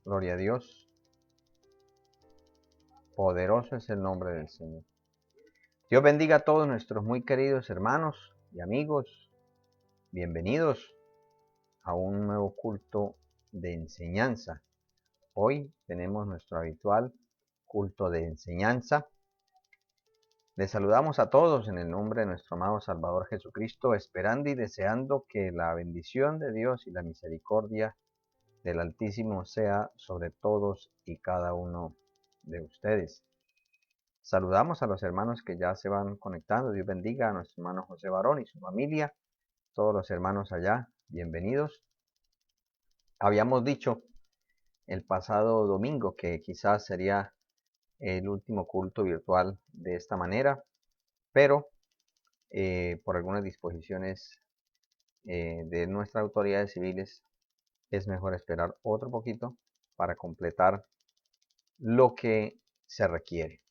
Gloria a Dios. Poderoso es el nombre del Señor. Dios bendiga a todos nuestros muy queridos hermanos y amigos. Bienvenidos a un nuevo culto de enseñanza. Hoy tenemos nuestro habitual culto de enseñanza. Les saludamos a todos en el nombre de nuestro amado Salvador Jesucristo, esperando y deseando que la bendición de Dios y la misericordia del Altísimo sea sobre todos y cada uno de ustedes. Saludamos a los hermanos que ya se van conectando. Dios bendiga a nuestro hermano José Barón y su familia. Todos los hermanos allá, bienvenidos. Habíamos dicho el pasado domingo que quizás sería el último culto virtual de esta manera, pero por algunas disposiciones de nuestras autoridades civiles es mejor esperar otro poquito para completar lo que se requiere.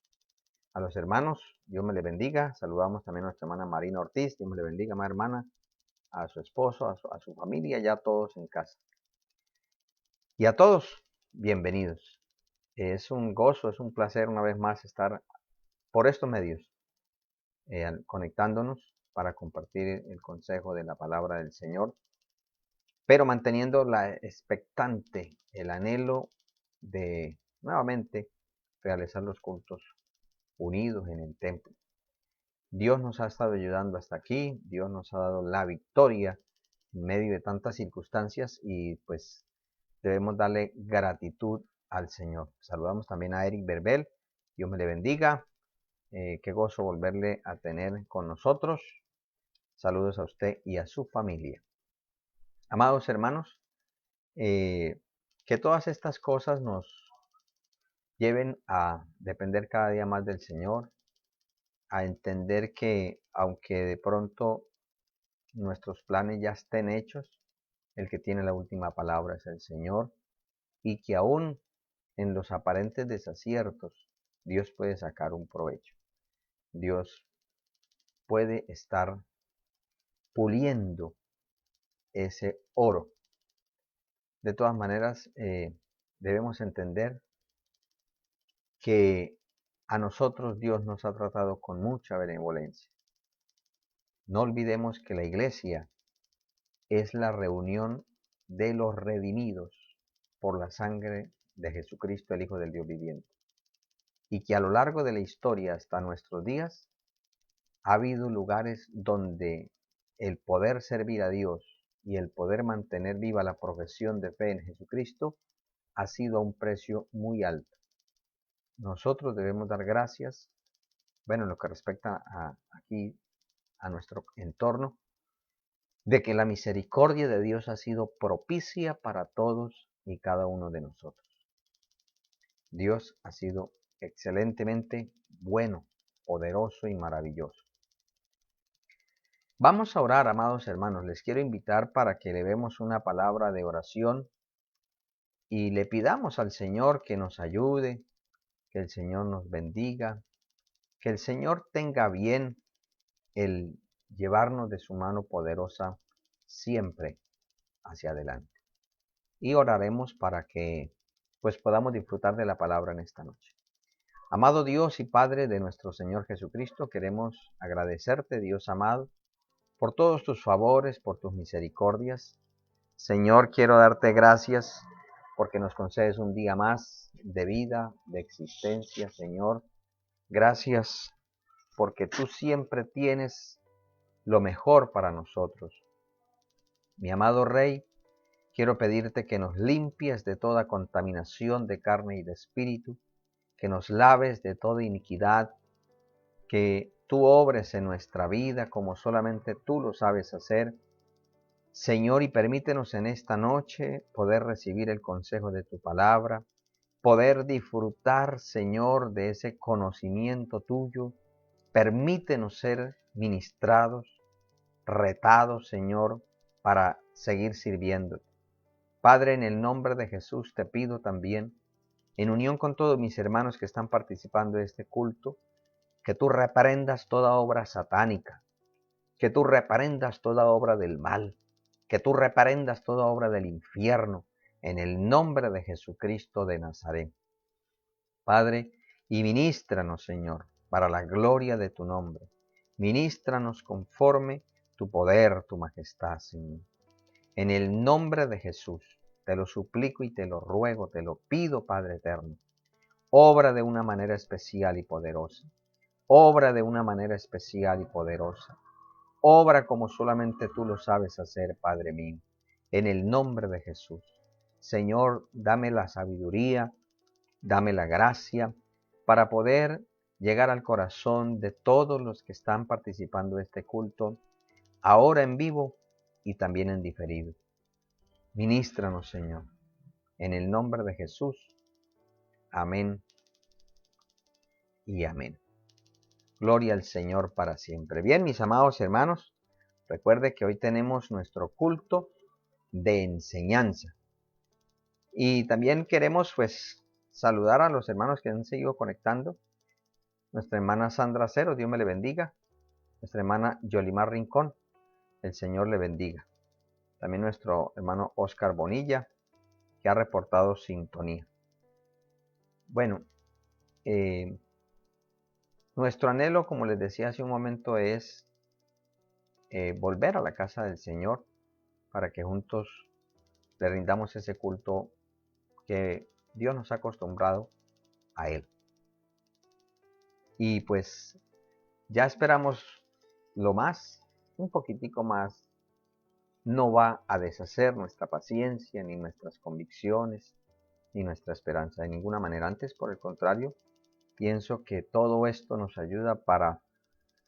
A los hermanos, Dios me les bendiga. Saludamos también a nuestra hermana Marina Ortiz. Dios me le bendiga, mi hermana, a su esposo, a su familia, ya todos en casa. Y a todos, bienvenidos. Es un gozo, es un placer una vez más estar por estos medios, conectándonos para compartir el consejo de la palabra del Señor, pero manteniendo la expectante, el anhelo de nuevamente realizar los cultos unidos en el templo. Dios nos ha estado ayudando hasta aquí, Dios nos ha dado la victoria en medio de tantas circunstancias y pues debemos darle gratitud al Señor. Saludamos también a Eric Berbel, Dios me le bendiga, qué gozo volverle a tener con nosotros. Saludos a usted y a su familia. Amados hermanos, que todas estas cosas nos lleven a depender cada día más del Señor, a entender que aunque de pronto nuestros planes ya estén hechos, el que tiene la última palabra es el Señor, y que aún en los aparentes desaciertos, Dios puede sacar un provecho. Dios puede estar puliendo ese oro. De todas maneras, debemos entender que a nosotros Dios nos ha tratado con mucha benevolencia. No olvidemos que la iglesia es la reunión de los redimidos por la sangre de Jesucristo, el Hijo del Dios viviente. Y que a lo largo de la historia hasta nuestros días ha habido lugares donde el poder servir a Dios y el poder mantener viva la profesión de fe en Jesucristo ha sido a un precio muy alto. Nosotros debemos dar gracias, bueno, en lo que respecta aquí a nuestro entorno, de que la misericordia de Dios ha sido propicia para todos y cada uno de nosotros. Dios ha sido excelentemente bueno, poderoso y maravilloso. Vamos a orar, amados hermanos. Les quiero invitar para que le demos una palabra de oración y le pidamos al Señor que nos ayude, que el Señor nos bendiga, que el Señor tenga bien el llevarnos de su mano poderosa siempre hacia adelante. Y oraremos para que pues podamos disfrutar de la palabra en esta noche. Amado Dios y Padre de nuestro Señor Jesucristo, queremos agradecerte, Dios amado, por todos tus favores, por tus misericordias. Señor, quiero darte gracias porque nos concedes un día más de vida, de existencia, Señor. Gracias porque tú siempre tienes lo mejor para nosotros. Mi amado Rey, quiero pedirte que nos limpies de toda contaminación de carne y de espíritu, que nos laves de toda iniquidad, que tú obres en nuestra vida como solamente tú lo sabes hacer. Señor, y permítenos en esta noche poder recibir el consejo de tu palabra, poder disfrutar, Señor, de ese conocimiento tuyo. Permítenos ser ministrados, retados, Señor, para seguir sirviéndote. Padre, en el nombre de Jesús te pido también, en unión con todos mis hermanos que están participando de este culto, que tú reprendas toda obra satánica, que tú reprendas toda obra del mal, que tú reprendas toda obra del infierno, en el nombre de Jesucristo de Nazaret. Padre, y ministranos, Señor, para la gloria de tu nombre. Ministranos conforme tu poder, tu majestad, Señor. En el nombre de Jesús, te lo suplico y te lo ruego, te lo pido, Padre eterno. Obra de una manera especial y poderosa. Obra de una manera especial y poderosa. Obra como solamente tú lo sabes hacer, Padre mío. En el nombre de Jesús. Señor, dame la sabiduría, dame la gracia para poder llegar al corazón de todos los que están participando de este culto, ahora en vivo y también en diferido. Ministranos, Señor, en el nombre de Jesús. Amén y amén. Gloria al Señor para siempre. Bien, mis amados hermanos, recuerde que hoy tenemos nuestro culto de enseñanza. Y también queremos, pues, saludar a los hermanos que han seguido conectando. Nuestra hermana Sandra Cero, Dios me le bendiga. Nuestra hermana Yolimar Rincón, el Señor le bendiga. También nuestro hermano Oscar Bonilla, que ha reportado sintonía. Bueno, nuestro anhelo, como les decía hace un momento, es volver a la casa del Señor para que juntos le rindamos ese culto que Dios nos ha acostumbrado a Él. Y pues ya esperamos lo más, un poquitico más. No va a deshacer nuestra paciencia, ni nuestras convicciones, ni nuestra esperanza de ninguna manera. Antes, por el contrario, pienso que todo esto nos ayuda para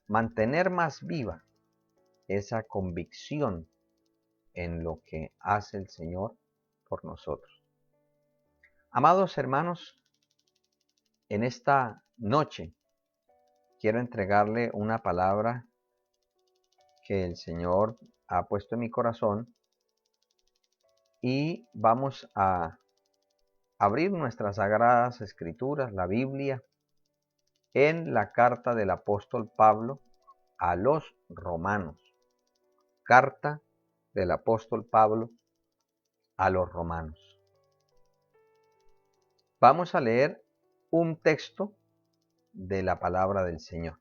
mantener más viva esa convicción en lo que hace el Señor por nosotros. Amados hermanos, en esta noche quiero entregarle una palabra que el Señor ha puesto en mi corazón y vamos a abrir nuestras sagradas escrituras, la Biblia, en la carta del apóstol Pablo a los romanos. Carta del apóstol Pablo a los romanos. Vamos a leer un texto de la palabra del Señor.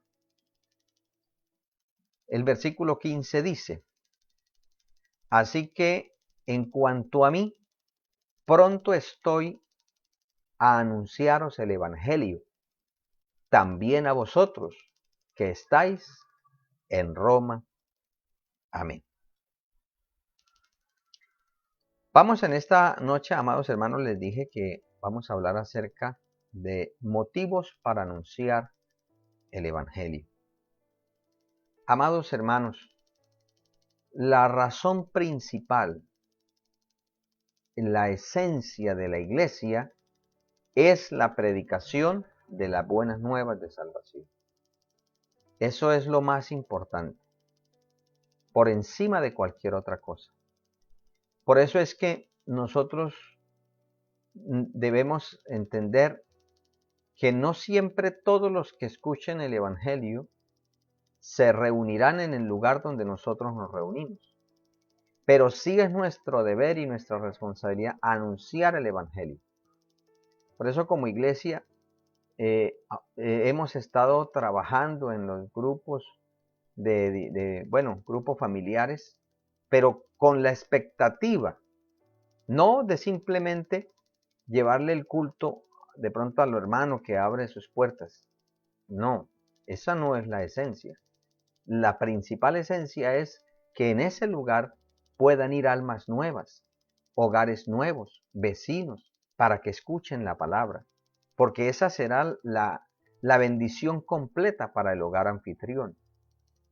El versículo 15 dice: así que en cuanto a mí, pronto estoy a anunciaros el evangelio, también a vosotros que estáis en Roma. Amén. Vamos en esta noche, amados hermanos, les dije que vamos a hablar acerca de motivos para anunciar el evangelio. Amados hermanos, la razón principal, la esencia de la iglesia es la predicación de las buenas nuevas de salvación. Eso es lo más importante, por encima de cualquier otra cosa. Por eso es que nosotros debemos entender que no siempre todos los que escuchen el evangelio se reunirán en el lugar donde nosotros nos reunimos. Pero sí es nuestro deber y nuestra responsabilidad anunciar el evangelio. Por eso, como iglesia, hemos estado trabajando en los grupos grupos familiares, pero con la expectativa, no de simplemente llevarle el culto de pronto a lo hermano que abre sus puertas. No, esa no es la esencia. La principal esencia es que en ese lugar puedan ir almas nuevas, hogares nuevos, vecinos, para que escuchen la palabra, porque esa será la bendición completa para el hogar anfitrión.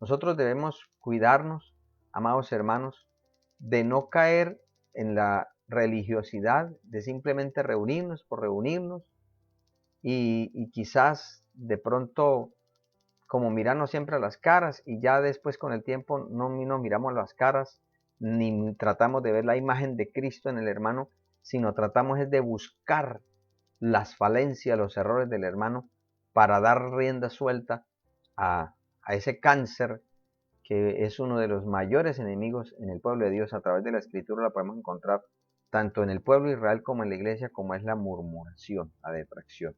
Nosotros debemos cuidarnos, amados hermanos, de no caer en la religiosidad de simplemente reunirnos por reunirnos y quizás de pronto como mirarnos siempre a las caras y ya después con el tiempo no nos miramos las caras ni tratamos de ver la imagen de Cristo en el hermano, sino tratamos es de buscar las falencias, los errores del hermano para dar rienda suelta a ese cáncer que es uno de los mayores enemigos en el pueblo de Dios. A través de la Escritura la podemos encontrar tanto en el pueblo de Israel como en la iglesia, como es la murmuración, la detracción.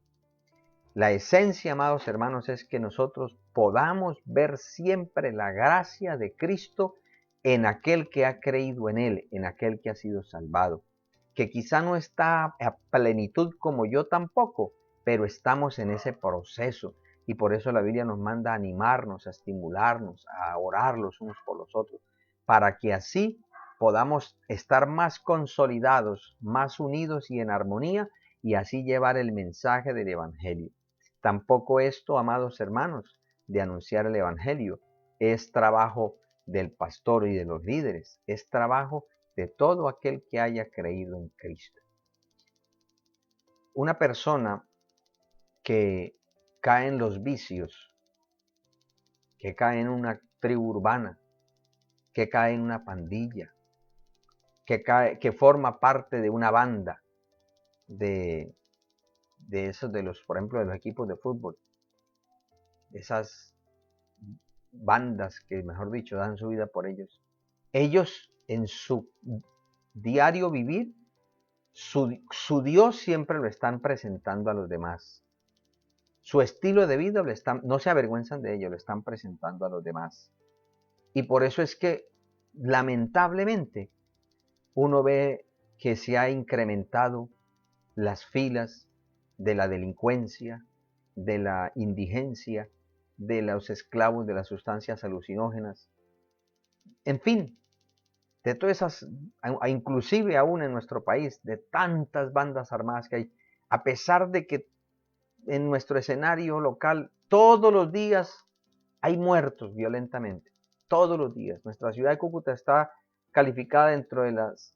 La esencia, amados hermanos, es que nosotros podamos ver siempre la gracia de Cristo en aquel que ha creído en Él, en aquel que ha sido salvado, que quizá no está a plenitud como yo tampoco, pero estamos en ese proceso. Y por eso la Biblia nos manda a animarnos, a estimularnos, a orar los unos por los otros, para que así podamos estar más consolidados, más unidos y en armonía, y así llevar el mensaje del Evangelio. Tampoco esto, amados hermanos, de anunciar el Evangelio, es trabajo del pastor y de los líderes, es trabajo de todo aquel que haya creído en Cristo. Una persona que cae en los vicios, que cae en una tribu urbana, que cae en una pandilla, que forma parte de una banda de esos de los, por ejemplo, de los equipos de fútbol, esas bandas que, mejor dicho, dan su vida por ellos. Ellos en su diario vivir, su Dios siempre lo están presentando a los demás. Su estilo de vida no se avergüenzan de ello, lo están presentando a los demás. Y por eso es que, lamentablemente, uno ve que se ha incrementado las filas de la delincuencia, de la indigencia, de los esclavos de las sustancias alucinógenas, en fin, de todas esas, inclusive aún en nuestro país, de tantas bandas armadas que hay, a pesar de que en nuestro escenario local todos los días hay muertos violentamente, todos los días. Nuestra ciudad de Cúcuta está calificada dentro de las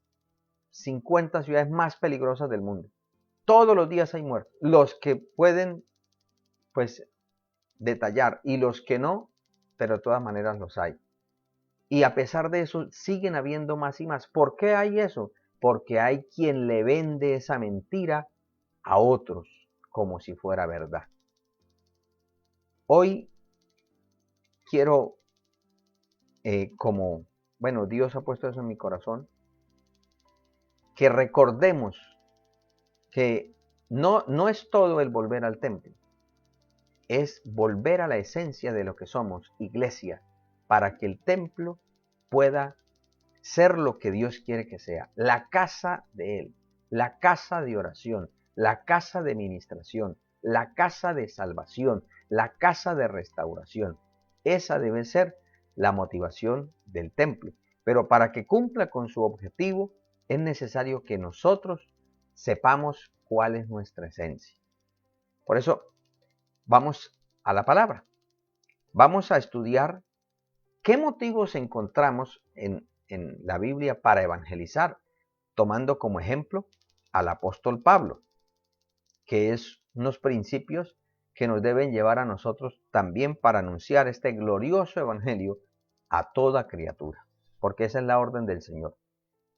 50 ciudades más peligrosas del mundo. Todos los días hay muertos. Los que pueden, pues, detallar y los que no, pero de todas maneras los hay. Y a pesar de eso, siguen habiendo más y más. ¿Por qué hay eso? Porque hay quien le vende esa mentira a otros como si fuera verdad. Hoy quiero, bueno, Dios ha puesto eso en mi corazón, que recordemos que no es todo el volver al templo, es volver a la esencia de lo que somos, iglesia, para que el templo pueda ser lo que Dios quiere que sea, la casa de Él, la casa de oración, la casa de ministración, la casa de salvación, la casa de restauración. Esa debe ser la motivación del templo. Pero para que cumpla con su objetivo, es necesario que nosotros sepamos cuál es nuestra esencia. Por eso, vamos a la palabra. Vamos a estudiar qué motivos encontramos en la Biblia para evangelizar, tomando como ejemplo al apóstol Pablo, que es unos principios que nos deben llevar a nosotros también para anunciar este glorioso evangelio a toda criatura, porque esa es la orden del Señor.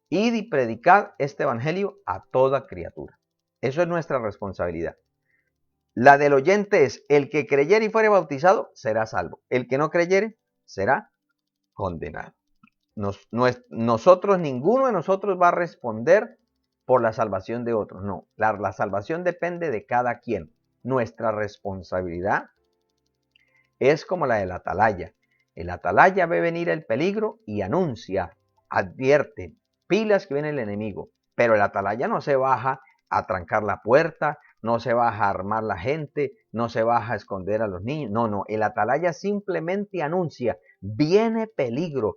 Id y predicad este evangelio a toda criatura. Eso es nuestra responsabilidad. La del oyente es: el que creyere y fuere bautizado será salvo, el que no creyere será condenado. Ninguno de nosotros va a responder por la salvación de otros. No, la salvación depende de cada quien. Nuestra responsabilidad es como la del atalaya. El atalaya ve venir el peligro y anuncia, advierte, pilas que viene el enemigo. Pero el atalaya no se baja a trancar la puerta, no se baja a armar la gente, no se baja a esconder a los niños. No, el atalaya simplemente anuncia: viene peligro,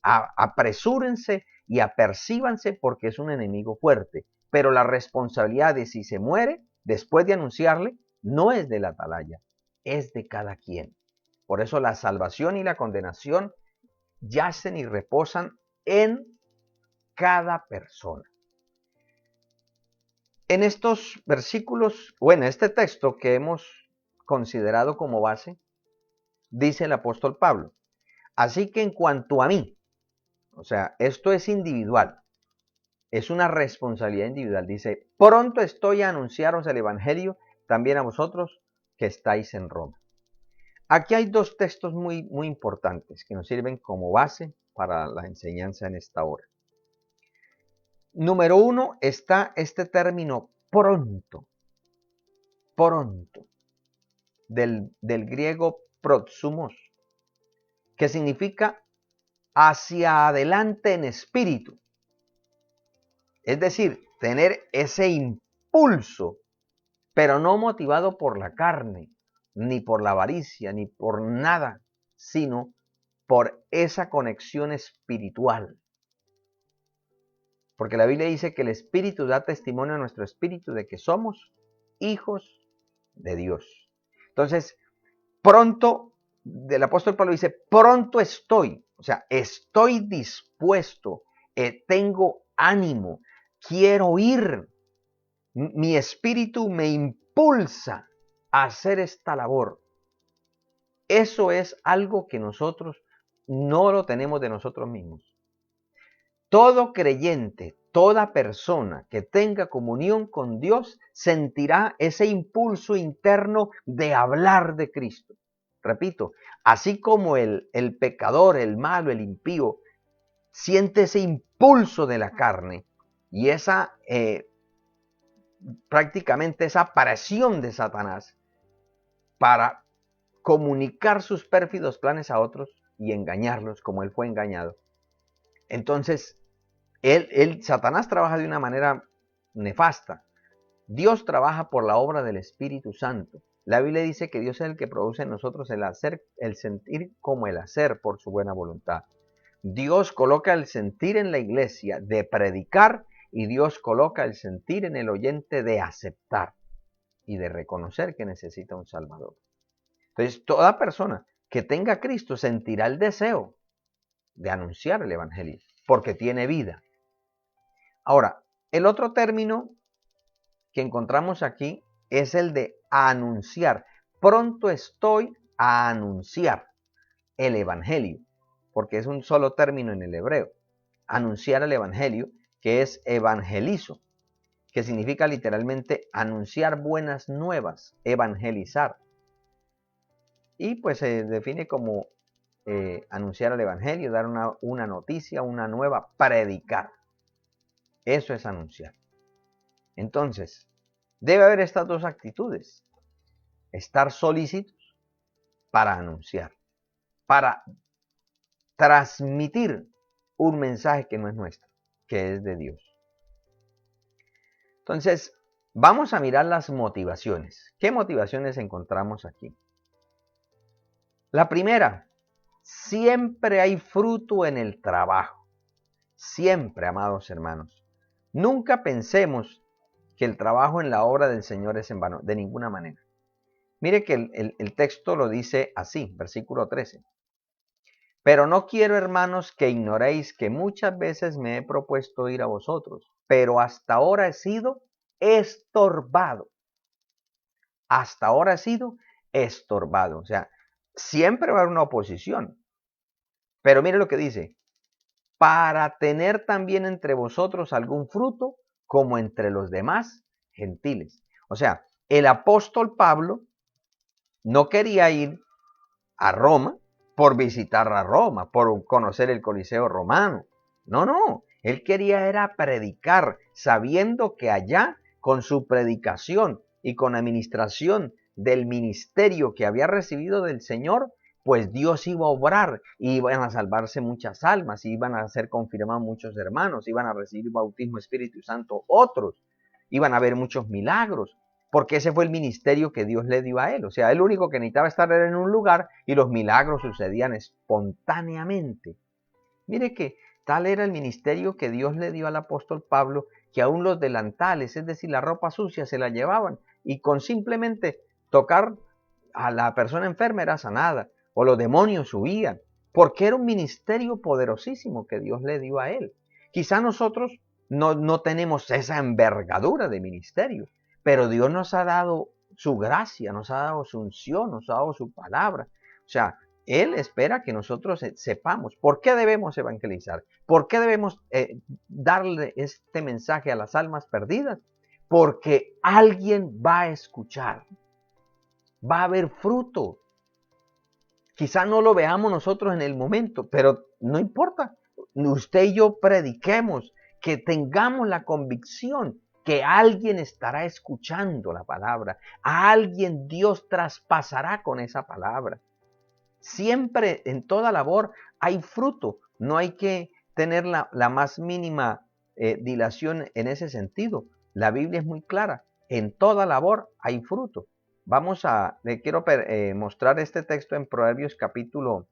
apresúrense y apercíbanse porque es un enemigo fuerte. Pero la responsabilidad de si se muere después de anunciarle no es del atalaya, es de cada quien. Por eso la salvación y la condenación yacen y reposan en cada persona. En estos versículos, o en este texto que hemos considerado como base, dice el apóstol Pablo: así que en cuanto a mí, o sea, esto es individual, es una responsabilidad individual. Dice: pronto estoy a anunciaros el evangelio también a vosotros que estáis en Roma. Aquí hay dos textos muy importantes que nos sirven como base para la enseñanza en esta hora. Número uno está este término pronto, pronto, del griego proxumos, que significa hacia adelante en espíritu. Es decir, tener ese impulso, pero no motivado por la carne, ni por la avaricia, ni por nada, sino por esa conexión espiritual. Porque la Biblia dice que el Espíritu da testimonio a nuestro espíritu de que somos hijos de Dios. Entonces, pronto, el apóstol Pablo dice, pronto estoy, o sea, estoy dispuesto, tengo ánimo, quiero ir. Mi espíritu me impulsa a hacer esta labor. Eso es algo que nosotros no lo tenemos de nosotros mismos. Todo creyente, toda persona que tenga comunión con Dios sentirá ese impulso interno de hablar de Cristo. Repito, así como el pecador, el malo, el impío, siente ese impulso de la carne y esa prácticamente esa presión de Satanás para comunicar sus pérfidos planes a otros y engañarlos como él fue engañado. Entonces, Satanás trabaja de una manera nefasta. Dios trabaja por la obra del Espíritu Santo. La Biblia dice que Dios es el que produce en nosotros el hacer, el sentir como el hacer por su buena voluntad. Dios coloca el sentir en la iglesia de predicar y Dios coloca el sentir en el oyente de aceptar y de reconocer que necesita un Salvador. Entonces, toda persona que tenga a Cristo sentirá el deseo de anunciar el Evangelio, porque tiene vida. Ahora, el otro término que encontramos aquí es el de anunciar. Pronto estoy a anunciar el Evangelio, porque es un solo término en el hebreo. Anunciar el Evangelio, que es evangelizo, que significa literalmente anunciar buenas nuevas, evangelizar. Y pues se define como anunciar el Evangelio, dar una noticia, una nueva, predicar. Eso es anunciar. Entonces, debe haber estas dos actitudes. Estar solícitos para anunciar, para transmitir un mensaje que no es nuestro, que es de Dios. Entonces, vamos a mirar las motivaciones. ¿Qué motivaciones encontramos aquí? La primera, siempre hay fruto en el trabajo. Siempre, amados hermanos. Nunca pensemos que el trabajo en la obra del Señor es en vano, de ninguna manera. Mire que el texto lo dice así, versículo 13. Pero no quiero, hermanos, que ignoréis que muchas veces me he propuesto ir a vosotros, pero hasta ahora he sido estorbado. Hasta ahora he sido estorbado. O sea, siempre va a haber una oposición. Pero mire lo que dice. Para tener también entre vosotros algún fruto, como entre los demás gentiles. O sea, el apóstol Pablo no quería ir a Roma por visitar a Roma, por conocer el Coliseo romano. No, él quería era predicar, sabiendo que allá, con su predicación y con la administración del ministerio que había recibido del Señor, pues Dios iba a obrar y iban a salvarse muchas almas, iban a ser confirmados muchos hermanos, iban a recibir bautismo Espíritu Santo otros, iban a haber muchos milagros, porque ese fue el ministerio que Dios le dio a él. O sea, el único que necesitaba estar era en un lugar y los milagros sucedían espontáneamente. Mire que tal era el ministerio que Dios le dio al apóstol Pablo, que aún los delantales, es decir, la ropa sucia, se la llevaban y con simplemente tocar a la persona enferma era sanada, o los demonios huían, porque era un ministerio poderosísimo que Dios le dio a él. Quizá nosotros no tenemos esa envergadura de ministerio, pero Dios nos ha dado su gracia, nos ha dado su unción, nos ha dado su palabra. O sea, Él espera que nosotros sepamos por qué debemos evangelizar, por qué debemos darle este mensaje a las almas perdidas, porque alguien va a escuchar, va a haber fruto. Quizá no lo veamos nosotros en el momento, pero no importa. Usted y yo prediquemos que tengamos la convicción que alguien estará escuchando la palabra, a alguien Dios traspasará con esa palabra. Siempre en toda labor hay fruto, no hay que tener la más mínima dilación en ese sentido. La Biblia es muy clara, en toda labor hay fruto. Le quiero mostrar este texto en Proverbios capítulo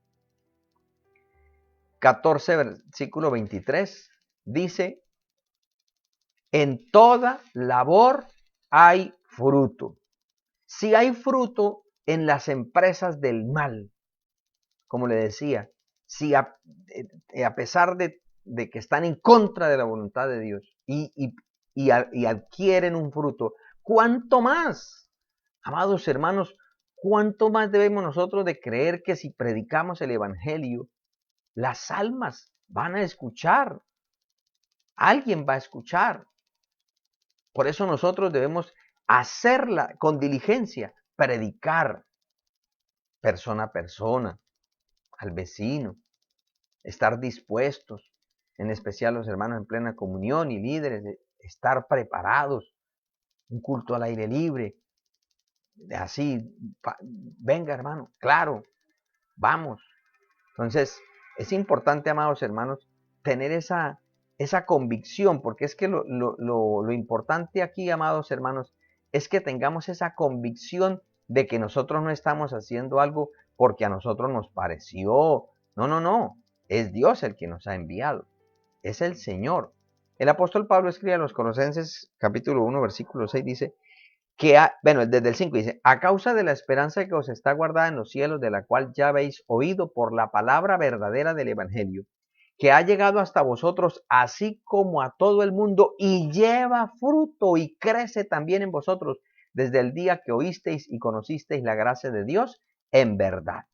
14, versículo 23. Dice, en toda labor hay fruto. Si hay fruto en las empresas del mal, como le decía, si a pesar de que están en contra de la voluntad de Dios y adquieren un fruto, ¿cuánto más, amados hermanos, cuánto más debemos nosotros de creer que si predicamos el evangelio, las almas van a escuchar, alguien va a escuchar? Por eso nosotros debemos hacerla con diligencia, predicar persona a persona, al vecino, estar dispuestos, en especial los hermanos en plena comunión y líderes, de estar preparados, un culto al aire libre, así, venga hermano, claro, vamos. Entonces, es importante, amados hermanos, tener esa convicción, porque es que lo importante aquí, amados hermanos, es que tengamos esa convicción de que nosotros no estamos haciendo algo porque a nosotros nos pareció. No, no, no. Es Dios el que nos ha enviado. Es el Señor. El apóstol Pablo escribe a los Colosenses capítulo 1, versículo 6, dice, desde el 5 dice, a causa de la esperanza que os está guardada en los cielos, de la cual ya habéis oído por la palabra verdadera del evangelio, que ha llegado hasta vosotros, así como a todo el mundo, y lleva fruto y crece también en vosotros, desde el día que oísteis y conocisteis la gracia de Dios en verdad.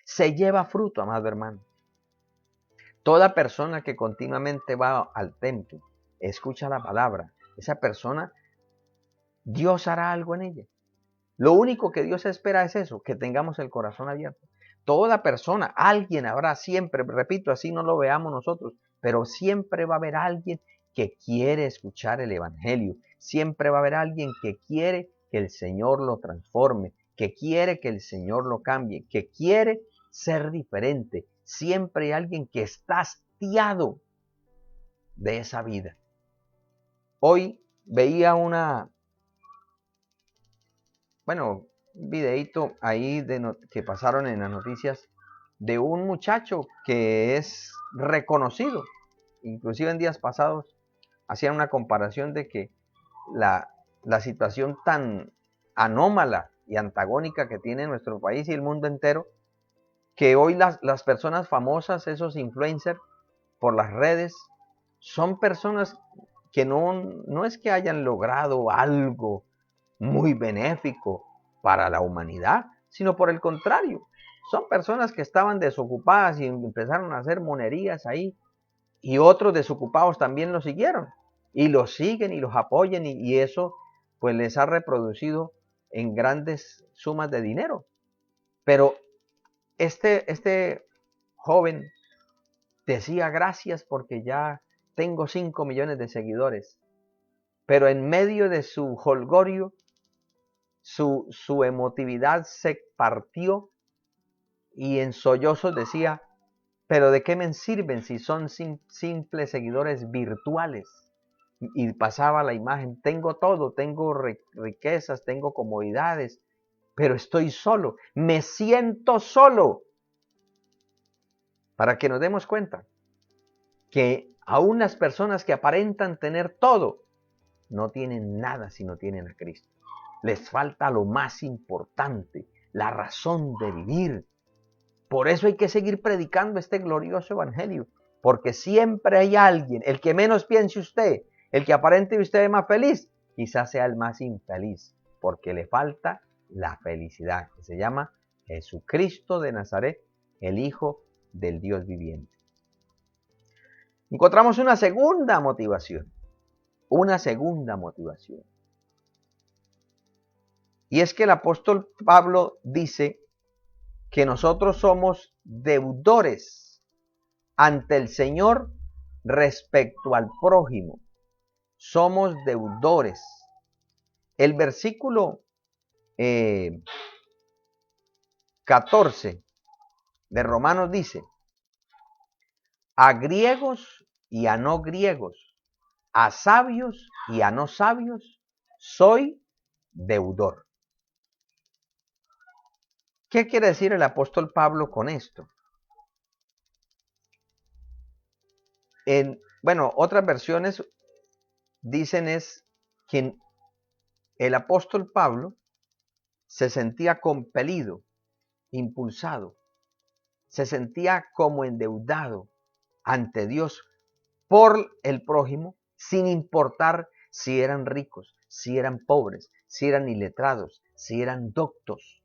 Se lleva fruto, amado hermano. Toda persona que continuamente va al templo, escucha la palabra, esa persona, Dios hará algo en ella. Lo único que Dios espera es eso, que tengamos el corazón abierto. Toda persona, alguien habrá siempre, repito, así no lo veamos nosotros, pero siempre va a haber alguien que quiere escuchar el evangelio. Siempre va a haber alguien que quiere que el Señor lo transforme, que quiere que el Señor lo cambie, que quiere ser diferente. Siempre hay alguien que está hastiado de esa vida. Hoy veía un videíto ahí que pasaron en las noticias de un muchacho que es reconocido. Inclusive en días pasados hacían una comparación de que la situación tan anómala y antagónica que tiene nuestro país y el mundo entero, que hoy las personas famosas, esos influencers por las redes, son personas que no es que hayan logrado algo muy benéfico para la humanidad, sino por el contrario, son personas que estaban desocupadas y empezaron a hacer monerías ahí, y otros desocupados también los siguieron, y los siguen y los apoyan, y eso pues les ha reproducido en grandes sumas de dinero. Pero este joven decía, gracias porque ya tengo 5 millones de seguidores, pero en medio de su jolgorio, su emotividad se partió y en sollozos decía, pero ¿de qué me sirven si son simples seguidores virtuales? Y pasaba la imagen, tengo todo, tengo riquezas, tengo comodidades, pero estoy solo, me siento solo. Para que nos demos cuenta que aún las personas que aparentan tener todo, no tienen nada si no tienen a Cristo. Les falta lo más importante, la razón de vivir. Por eso hay que seguir predicando este glorioso evangelio, porque siempre hay alguien, el que menos piense usted, el que aparente usted más feliz, quizás sea el más infeliz, porque le falta la felicidad, que se llama Jesucristo de Nazaret, el Hijo del Dios viviente. Encontramos una segunda motivación. Y es que el apóstol Pablo dice que nosotros somos deudores ante el Señor respecto al prójimo. Somos deudores. El versículo 14 de Romanos dice, a griegos y a no griegos, a sabios y a no sabios, soy deudor. ¿Qué quiere decir el apóstol Pablo con esto? Bueno, otras versiones dicen es que el apóstol Pablo se sentía compelido, impulsado, se sentía como endeudado ante Dios por el prójimo, sin importar si eran ricos, si eran pobres, si eran iletrados, si eran doctos,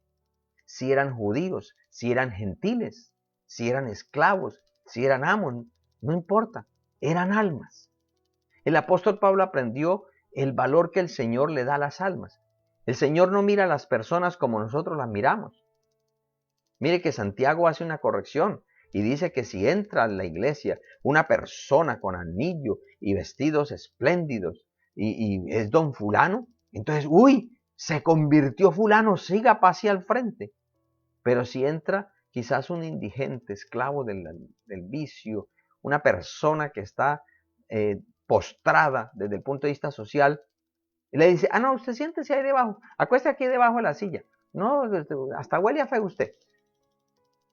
si eran judíos, si eran gentiles, si eran esclavos, si eran amos, no importa, eran almas. El apóstol Pablo aprendió el valor que el Señor le da a las almas. El Señor no mira a las personas como nosotros las miramos. Mire que Santiago hace una corrección y dice que si entra a la iglesia una persona con anillo y vestidos espléndidos y es don fulano, entonces, uy, se convirtió fulano, siga, pase al frente. Pero si entra quizás un indigente, esclavo del vicio, una persona que está postrada desde el punto de vista social, y le dice, no, usted siéntese ahí debajo, acueste aquí debajo de la silla. No, hasta huele a feo usted.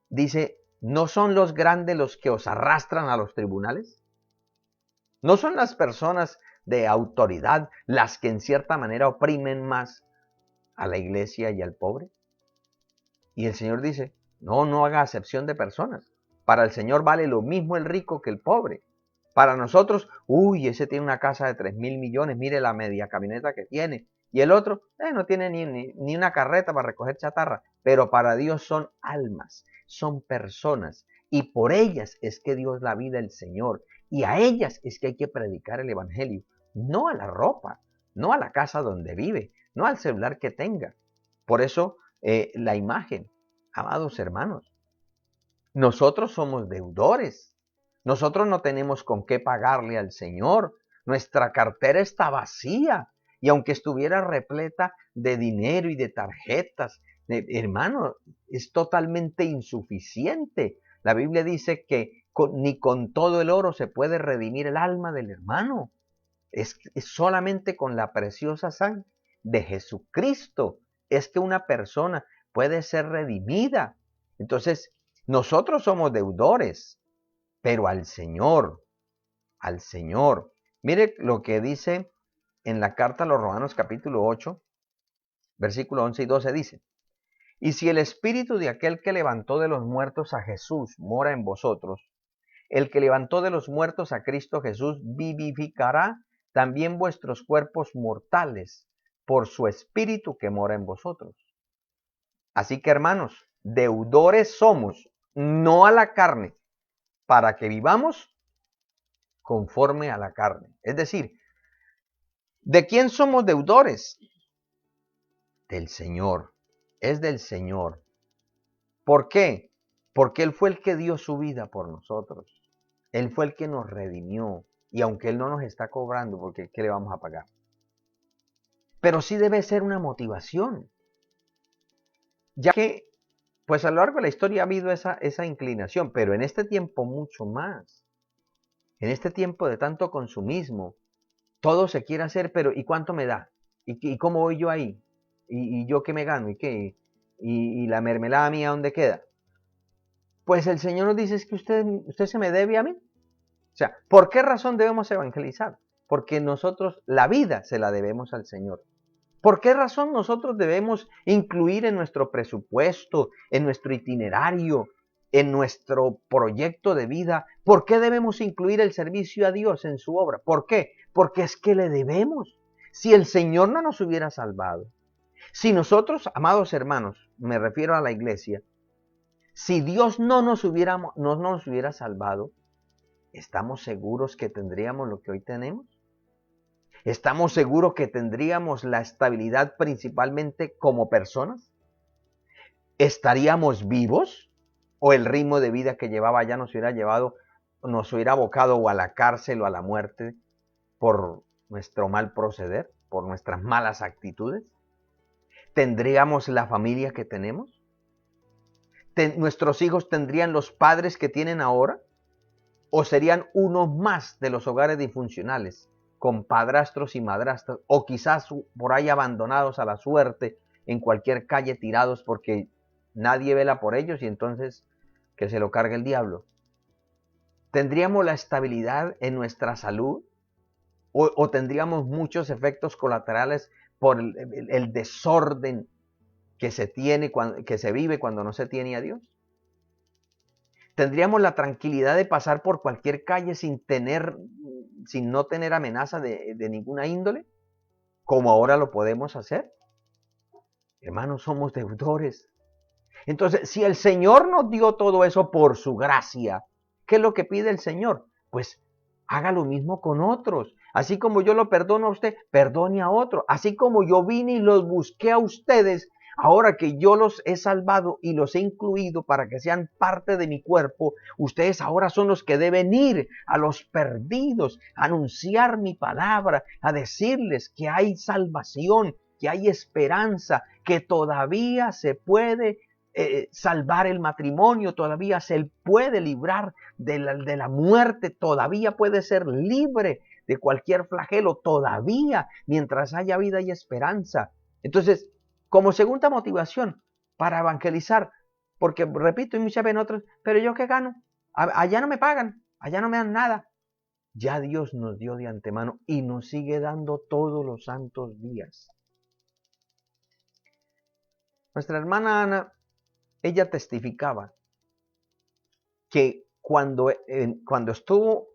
Dice, ¿no son los grandes los que os arrastran a los tribunales? ¿No son las personas de autoridad las que en cierta manera oprimen más a la iglesia y al pobre? Y el Señor dice, no haga acepción de personas. Para el Señor vale lo mismo el rico que el pobre. Para nosotros, uy, ese tiene una casa de 3.000 millones, mire la media camioneta que tiene. Y el otro, no tiene ni una carreta para recoger chatarra. Pero para Dios son almas, son personas. Y por ellas es que Dios da vida el Señor. Y a ellas es que hay que predicar el Evangelio. No a la ropa, no a la casa donde vive, no al celular que tenga. Por eso, la imagen, amados hermanos, nosotros somos deudores. Nosotros no tenemos con qué pagarle al Señor. Nuestra cartera está vacía. Y aunque estuviera repleta de dinero y de tarjetas, hermano, es totalmente insuficiente. La Biblia dice que ni con todo el oro se puede redimir el alma del hermano. Es solamente con la preciosa sangre de Jesucristo es que una persona puede ser redimida. Entonces, nosotros somos deudores, pero al Señor. Mire lo que dice en la carta a los Romanos capítulo 8, versículo 11 y 12 dice, y si el espíritu de aquel que levantó de los muertos a Jesús mora en vosotros, el que levantó de los muertos a Cristo Jesús vivificará también vuestros cuerpos mortales por su espíritu que mora en vosotros. Así que, hermanos, deudores somos, no a la carne, para que vivamos conforme a la carne. Es decir, ¿de quién somos deudores? Del Señor. Es del Señor. ¿Por qué? Porque Él fue el que dio su vida por nosotros. Él fue el que nos redimió. Y aunque Él no nos está cobrando, porque ¿qué le vamos a pagar? Pero sí debe ser una motivación. Ya que, pues a lo largo de la historia ha habido esa inclinación, pero en este tiempo mucho más. En este tiempo de tanto consumismo, todo se quiere hacer, pero ¿y cuánto me da? ¿Y cómo voy yo ahí? ¿Y yo qué me gano? ¿Y qué? ¿Y la mermelada mía dónde queda? Pues el Señor nos dice, es que usted se me debe a mí. O sea, ¿por qué razón debemos evangelizar? Porque nosotros la vida se la debemos al Señor. ¿Por qué razón nosotros debemos incluir en nuestro presupuesto, en nuestro itinerario, en nuestro proyecto de vida? ¿Por qué debemos incluir el servicio a Dios en su obra? ¿Por qué? Porque es que le debemos. Si el Señor no nos hubiera salvado, si nosotros, amados hermanos, me refiero a la iglesia, si Dios no nos hubiera salvado, ¿estamos seguros que tendríamos lo que hoy tenemos? ¿Estamos seguros que tendríamos la estabilidad principalmente como personas? ¿Estaríamos vivos? ¿O el ritmo de vida que llevaba ya nos hubiera llevado nos hubiera abocado o a la cárcel o a la muerte por nuestro mal proceder, por nuestras malas actitudes? ¿Tendríamos la familia que tenemos? ¿Nuestros hijos tendrían los padres que tienen ahora? ¿O serían unos más de los hogares disfuncionales, con padrastros y madrastras, o quizás por ahí abandonados a la suerte en cualquier calle tirados porque nadie vela por ellos y entonces que se lo cargue el diablo? ¿Tendríamos la estabilidad en nuestra salud? ¿O tendríamos muchos efectos colaterales por el desorden que se tiene, que se vive cuando no se tiene a Dios? ¿Tendríamos la tranquilidad de pasar por cualquier calle sin no tener amenaza de ninguna índole, como ahora lo podemos hacer? Hermanos, somos deudores. Entonces, si el Señor nos dio todo eso por su gracia, ¿qué es lo que pide el Señor? Pues haga lo mismo con otros. Así como yo lo perdono a usted, perdone a otro. Así como yo vine y los busqué a ustedes, ahora que yo los he salvado y los he incluido para que sean parte de mi cuerpo, ustedes ahora son los que deben ir a los perdidos, a anunciar mi palabra, a decirles que hay salvación, que hay esperanza, que todavía se puede salvar el matrimonio, todavía se puede librar de la muerte, todavía puede ser libre de cualquier flagelo, todavía, mientras haya vida y esperanza. Entonces, como segunda motivación para evangelizar, porque repito, y muchas veces otros, pero yo qué gano, allá no me pagan, allá no me dan nada. Ya Dios nos dio de antemano y nos sigue dando todos los santos días. Nuestra hermana Ana, ella testificaba que cuando estuvo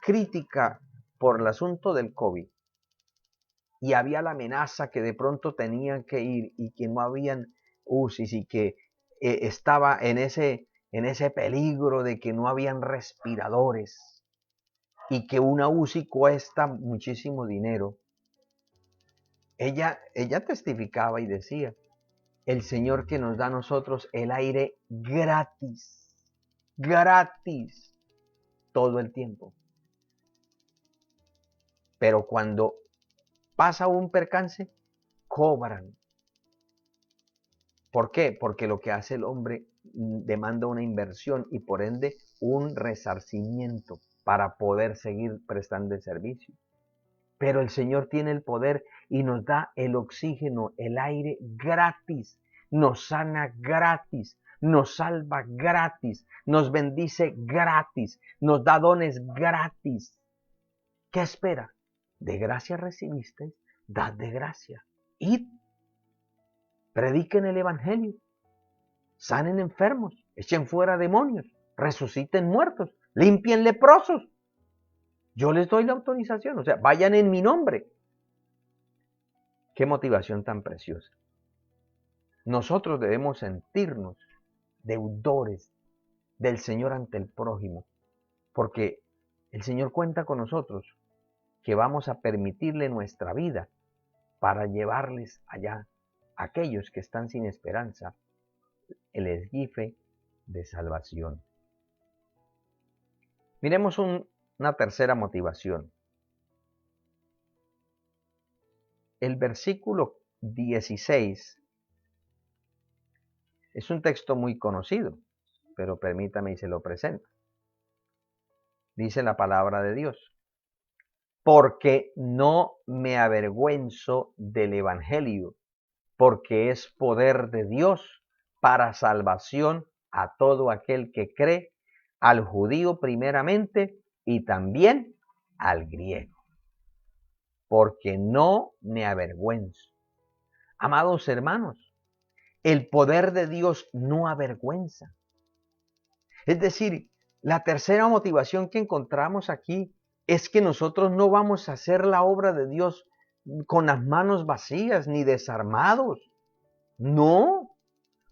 crítica por el asunto del COVID y había la amenaza que de pronto tenían que ir y que no habían UCIs y que estaba en ese peligro de que no habían respiradores y que una UCI cuesta muchísimo dinero, ella testificaba y decía, el Señor que nos da a nosotros el aire gratis, todo el tiempo. Pero cuando pasa un percance, cobran. ¿Por qué? Porque lo que hace el hombre demanda una inversión y por ende un resarcimiento para poder seguir prestando el servicio. Pero el Señor tiene el poder y nos da el oxígeno, el aire gratis, nos sana gratis, nos salva gratis, nos bendice gratis, nos da dones gratis. ¿Qué espera? De gracia recibisteis, dad de gracia. Id, prediquen el evangelio, sanen enfermos, echen fuera demonios, resuciten muertos, limpien leprosos. Yo les doy la autorización, o sea, vayan en mi nombre. Qué motivación tan preciosa. Nosotros debemos sentirnos deudores del Señor ante el prójimo, porque el Señor cuenta con nosotros, que vamos a permitirle nuestra vida para llevarles allá a aquellos que están sin esperanza el esquife de salvación. Miremos una tercera motivación. El versículo 16 es un texto muy conocido, pero permítame y se lo presento. Dice la palabra de Dios, porque no me avergüenzo del evangelio, porque es poder de Dios para salvación a todo aquel que cree, al judío primeramente y también al griego. Porque no me avergüenzo. Amados hermanos, el poder de Dios no avergüenza. Es decir, la tercera motivación que encontramos aquí es que nosotros no vamos a hacer la obra de Dios con las manos vacías ni desarmados. No,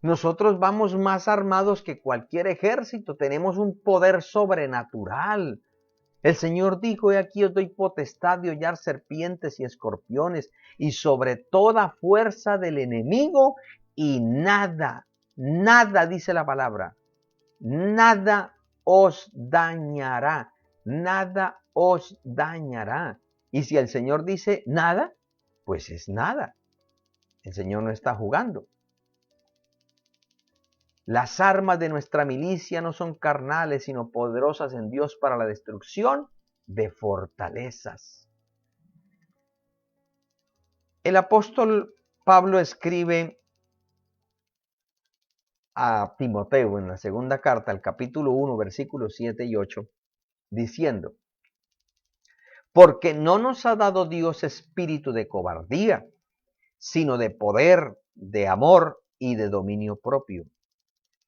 nosotros vamos más armados que cualquier ejército. Tenemos un poder sobrenatural. El Señor dijo, he aquí os doy potestad de hollar serpientes y escorpiones y sobre toda fuerza del enemigo y nada, dice la palabra, nada os dañará. Nada os dañará. Y si el Señor dice nada, pues es nada. El Señor no está jugando. Las armas de nuestra milicia no son carnales, sino poderosas en Dios para la destrucción de fortalezas. El apóstol Pablo escribe a Timoteo en la segunda carta, el capítulo 1, versículos 7 y 8, diciendo: porque no nos ha dado Dios espíritu de cobardía, sino de poder, de amor y de dominio propio.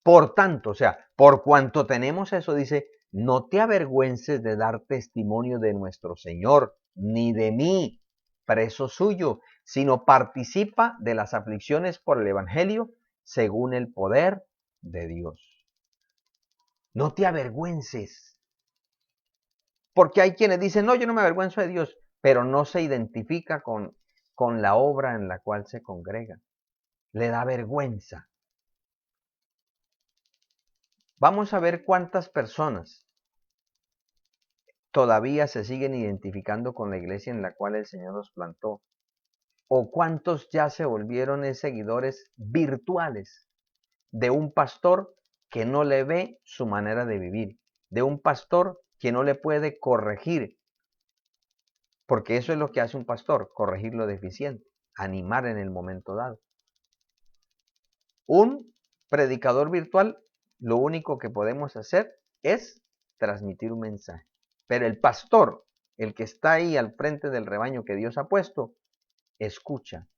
Por tanto, o sea, por cuanto tenemos eso, dice, no te avergüences de dar testimonio de nuestro Señor, ni de mí, preso suyo, sino participa de las aflicciones por el Evangelio según el poder de Dios. No te avergüences. Porque hay quienes dicen, no, yo no me avergüenzo de Dios, pero no se identifica con la obra en la cual se congrega. Le da vergüenza. Vamos a ver cuántas personas todavía se siguen identificando con la iglesia en la cual el Señor los plantó. O cuántos ya se volvieron seguidores virtuales de un pastor que no le ve su manera de vivir, de un pastor que no le puede corregir. Porque eso es lo que hace un pastor, corregir lo deficiente, animar en el momento dado. Un predicador virtual, lo único que podemos hacer es transmitir un mensaje. Pero el pastor, el que está ahí al frente del rebaño que Dios ha puesto, escucha,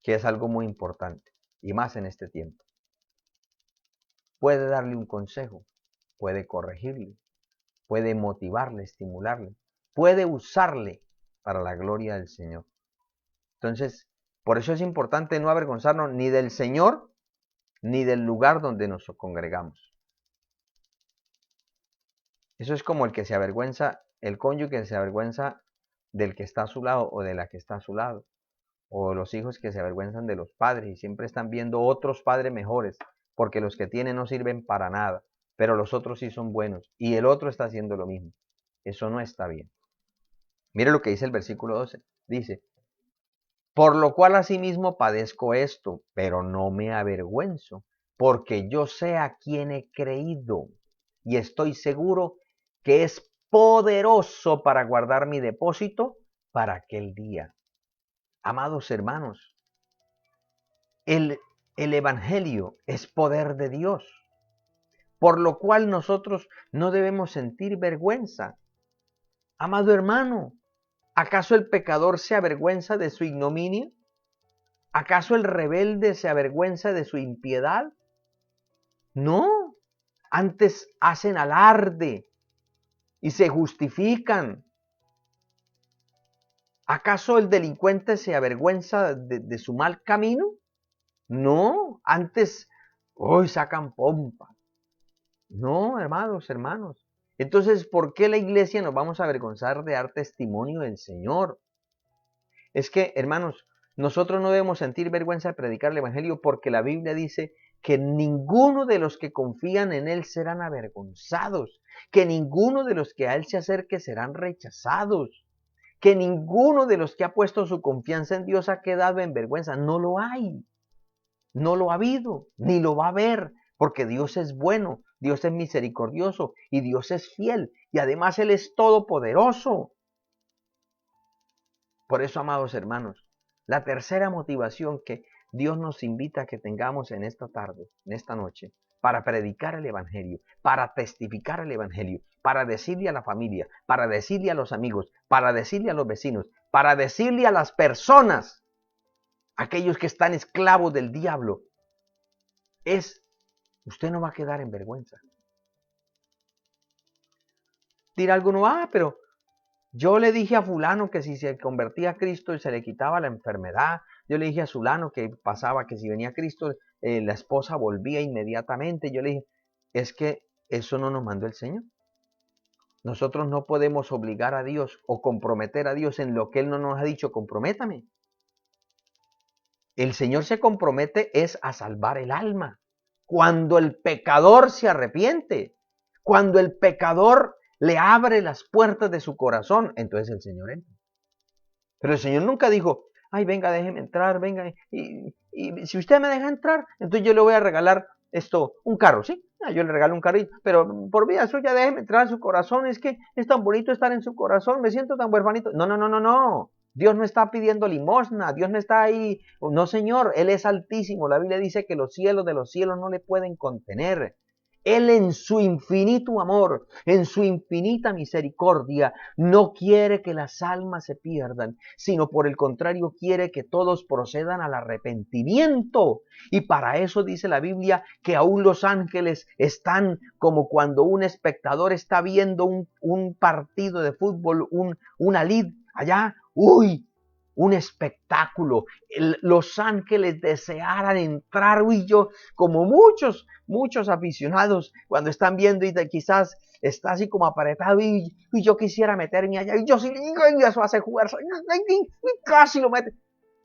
que es algo muy importante, y más en este tiempo. Puede darle un consejo, puede corregirle, puede motivarle, estimularle, puede usarle para la gloria del Señor. Entonces, por eso es importante no avergonzarnos ni del Señor, ni del lugar donde nos congregamos. Eso es como el que se avergüenza, el cónyuge que se avergüenza del que está a su lado o de la que está a su lado. O los hijos que se avergüenzan de los padres y siempre están viendo otros padres mejores, porque los que tienen no sirven para nada, pero los otros sí son buenos y el otro está haciendo lo mismo. Eso no está bien. Mire lo que dice el versículo 12. Dice, por lo cual asimismo padezco esto, pero no me avergüenzo, porque yo sé a quién he creído y estoy seguro que es poderoso para guardar mi depósito para aquel día. Amados hermanos, el Evangelio es poder de Dios, por lo cual nosotros no debemos sentir vergüenza. Amado hermano, ¿acaso el pecador se avergüenza de su ignominia? ¿Acaso el rebelde se avergüenza de su impiedad? No, antes hacen alarde y se justifican. ¿Acaso el delincuente se avergüenza de su mal camino? No, antes hoy sacan pompa. No, hermanos. Entonces, ¿por qué la iglesia nos vamos a avergonzar de dar testimonio del Señor? Es que, hermanos, nosotros no debemos sentir vergüenza de predicar el Evangelio porque la Biblia dice que ninguno de los que confían en Él serán avergonzados, que ninguno de los que a Él se acerque serán rechazados, que ninguno de los que ha puesto su confianza en Dios ha quedado en vergüenza. No lo hay, no lo ha habido, ni lo va a haber, porque Dios es bueno, Dios es misericordioso y Dios es fiel y además Él es todopoderoso. Por eso, amados hermanos, la tercera motivación que Dios nos invita a que tengamos en esta tarde, en esta noche, para predicar el Evangelio, para testificar el Evangelio, para decirle a la familia, para decirle a los amigos, para decirle a los vecinos, para decirle a las personas, aquellos que están esclavos del diablo, es, usted no va a quedar en vergüenza. Dirá alguno, pero yo le dije a fulano que si se convertía a Cristo y se le quitaba la enfermedad. Yo le dije a fulano que pasaba que si venía Cristo, la esposa volvía inmediatamente. Yo le dije, es que eso no nos mandó el Señor. Nosotros no podemos obligar a Dios o comprometer a Dios en lo que Él no nos ha dicho, comprométame. El Señor se compromete es a salvar el alma. Cuando el pecador se arrepiente, Cuando el pecador le abre las puertas de su corazón, entonces el Señor entra. Pero el Señor nunca dijo, ay, venga, déjeme entrar, venga, y si usted me deja entrar, entonces yo le voy a regalar un carro, ¿sí? Yo le regalo un carrito, pero por vida suya déjeme entrar a su corazón, es que es tan bonito estar en su corazón, me siento tan huerfanito. No, no, no, no, no. Dios no está pidiendo limosna, Dios no está ahí, no, Señor, Él es altísimo. La Biblia dice que los cielos de los cielos no le pueden contener. Él en su infinito amor, en su infinita misericordia, no quiere que las almas se pierdan, sino por el contrario quiere que todos procedan al arrepentimiento. Y para eso dice la Biblia que aún los ángeles están como cuando un espectador está viendo un partido de fútbol, una lid allá, ¡uy! Un espectáculo. Los ángeles desearan entrar, yo, como muchos aficionados, cuando están viendo y quizás está así como apretado, y yo quisiera meterme allá, y yo sí, y eso hace jugar, y casi lo mete.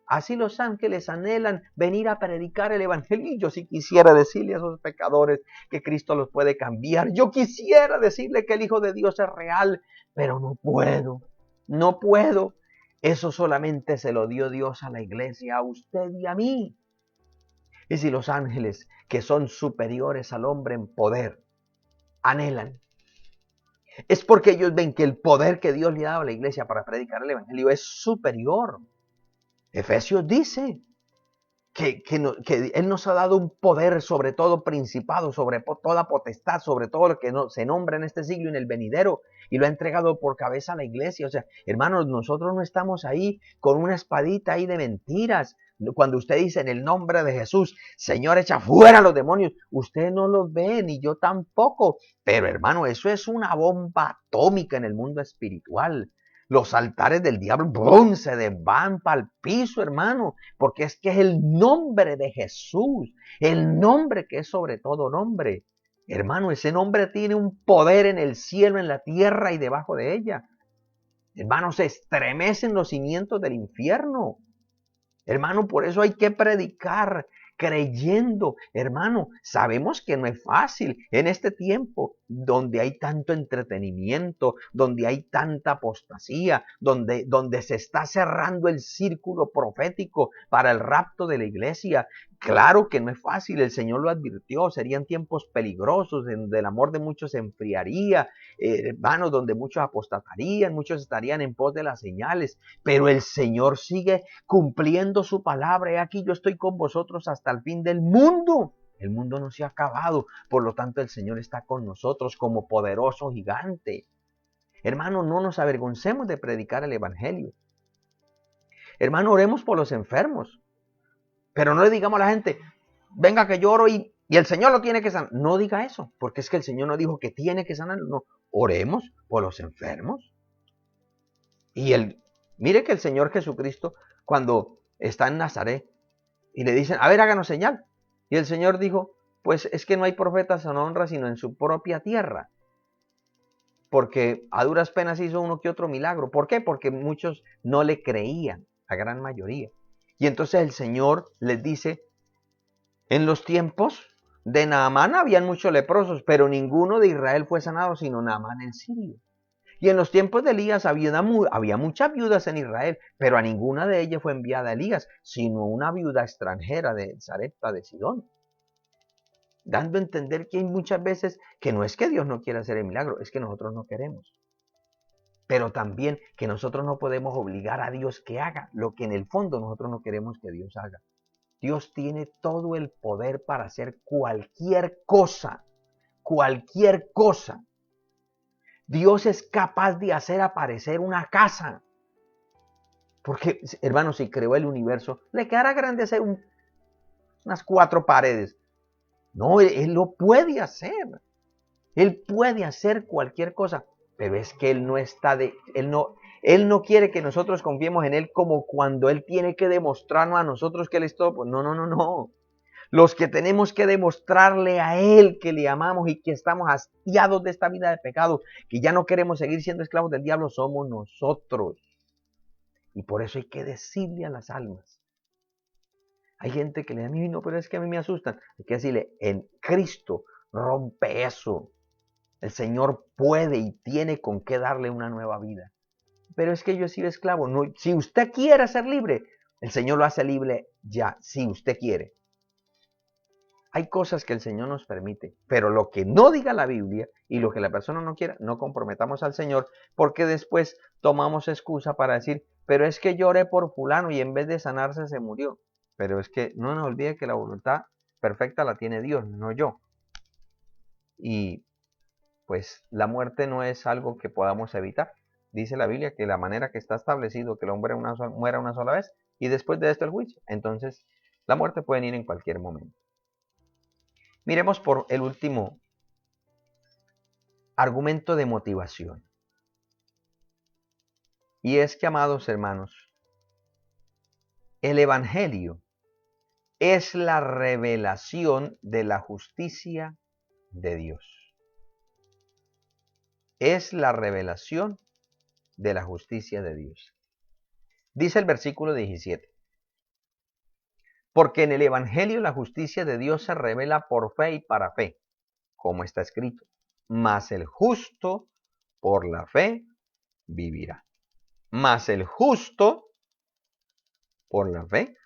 Así los ángeles anhelan venir a predicar el evangelio. Y yo sí quisiera decirle a esos pecadores que Cristo los puede cambiar. Yo quisiera decirle que el Hijo de Dios es real, pero no puedo, no puedo. Eso solamente se lo dio Dios a la iglesia, a usted y a mí. Y si los ángeles, que son superiores al hombre en poder, anhelan, es porque ellos ven que el poder que Dios le ha dado a la iglesia para predicar el evangelio es superior. Efesios dice que Él nos ha dado un poder sobre todo principado, sobre toda potestad, sobre todo lo que se nombra en este siglo y en el venidero, y lo ha entregado por cabeza a la iglesia. O sea, hermanos, nosotros no estamos ahí con una espadita ahí de mentiras. Cuando usted dice en el nombre de Jesús, Señor, echa fuera a los demonios, usted no los ve, ni yo tampoco. Pero hermano, eso es una bomba atómica en el mundo espiritual. Los altares del diablo, ¡brum!, se desvan para el piso, hermano, porque es que es el nombre de Jesús, el nombre que es sobre todo nombre. Hermano, ese nombre tiene un poder en el cielo, en la tierra y debajo de ella. Hermano, se estremecen los cimientos del infierno. Hermano, por eso hay que predicar creyendo. Hermano, sabemos que no es fácil en este tiempo donde hay tanto entretenimiento, donde hay tanta apostasía, donde se está cerrando el círculo profético para el rapto de la iglesia. Claro que no es fácil, el Señor lo advirtió, serían tiempos peligrosos, donde el amor de muchos se enfriaría, hermanos, donde muchos apostatarían, muchos estarían en pos de las señales, pero el Señor sigue cumpliendo su palabra. He aquí, yo estoy con vosotros hasta el fin del mundo. El mundo no se ha acabado, por lo tanto el Señor está con nosotros como poderoso gigante. Hermano, no nos avergoncemos de predicar el evangelio. Hermano, oremos por los enfermos, pero no le digamos a la gente, venga que yo oro y el Señor lo tiene que sanar. No diga eso, porque es que el Señor no dijo que tiene que sanar. No, oremos por los enfermos. Y mire que el Señor Jesucristo, cuando está en Nazaret y le dicen, a ver, háganos señal. Y el Señor dijo, pues es que no hay profetas en honra sino en su propia tierra. Porque a duras penas hizo uno que otro milagro. ¿Por qué? Porque muchos no le creían, la gran mayoría. Y entonces el Señor les dice, en los tiempos de Naamán habían muchos leprosos, pero ninguno de Israel fue sanado, sino Naamán el sirio. Y en los tiempos de Elías había muchas viudas en Israel, pero a ninguna de ellas fue enviada Elías, sino una viuda extranjera de Sarepta de Sidón. Dando a entender que hay muchas veces que no es que Dios no quiera hacer el milagro, es que nosotros no queremos. Pero también que nosotros no podemos obligar a Dios que haga lo que en el fondo nosotros no queremos que Dios haga. Dios tiene todo el poder para hacer cualquier cosa, cualquier cosa. Dios es capaz de hacer aparecer una casa. Porque, hermano, si creó el universo, le quedará grande hacer unas 4 paredes. No, él lo puede hacer. Él puede hacer cualquier cosa. Pero es que Él no quiere que nosotros confiemos en Él como cuando Él tiene que demostrarnos a nosotros que Él es todo. No, no, no, no. Los que tenemos que demostrarle a Él que le amamos y que estamos hastiados de esta vida de pecado, que ya no queremos seguir siendo esclavos del diablo, somos nosotros. Y por eso hay que decirle a las almas. Hay gente que le dice, a mí no, pero es que a mí me asustan. Hay que decirle, en Cristo rompe eso. El Señor puede y tiene con qué darle una nueva vida. Pero es que yo he sido esclavo. No, si usted quiere ser libre, el Señor lo hace libre ya, si usted quiere. Hay cosas que el Señor nos permite, pero lo que no diga la Biblia y lo que la persona no quiera, no comprometamos al Señor, porque después tomamos excusa para decir, pero es que lloré por fulano y en vez de sanarse se murió. Pero es que no nos olvide que la voluntad perfecta la tiene Dios, no yo. Y pues la muerte no es algo que podamos evitar. Dice la Biblia que la manera que está establecido que el hombre muera una sola vez y después de esto el juicio. Entonces la muerte puede ir en cualquier momento. Miremos por el último argumento de motivación. Y es que, amados hermanos, el Evangelio es la revelación de la justicia de Dios. Es la revelación de la justicia de Dios. Dice el versículo 17. Porque en el Evangelio la justicia de Dios se revela por fe y para fe, como está escrito. Mas el justo por la fe vivirá. Mas el justo por la fe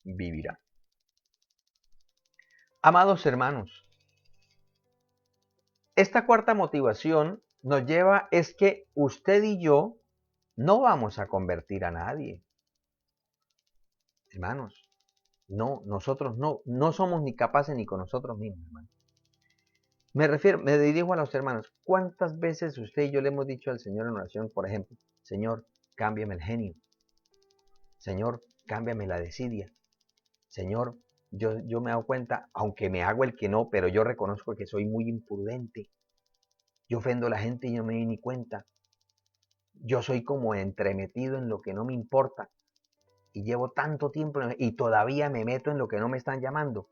vivirá. Amados hermanos, esta cuarta motivación nos lleva es que usted y yo no vamos a convertir a nadie. Hermanos, no, nosotros no somos ni capaces ni con nosotros mismos, hermanos. Me dirijo a los hermanos. ¿Cuántas veces usted y yo le hemos dicho al Señor en oración, por ejemplo, Señor, cámbiame el genio? Señor, cámbiame la desidia. Señor, yo me hago cuenta, aunque me hago el que no, pero yo reconozco que soy muy imprudente. Yo ofendo a la gente y no me doy ni cuenta. Yo soy como entremetido en lo que no me importa. Y llevo tanto tiempo y todavía me meto en lo que no me están llamando.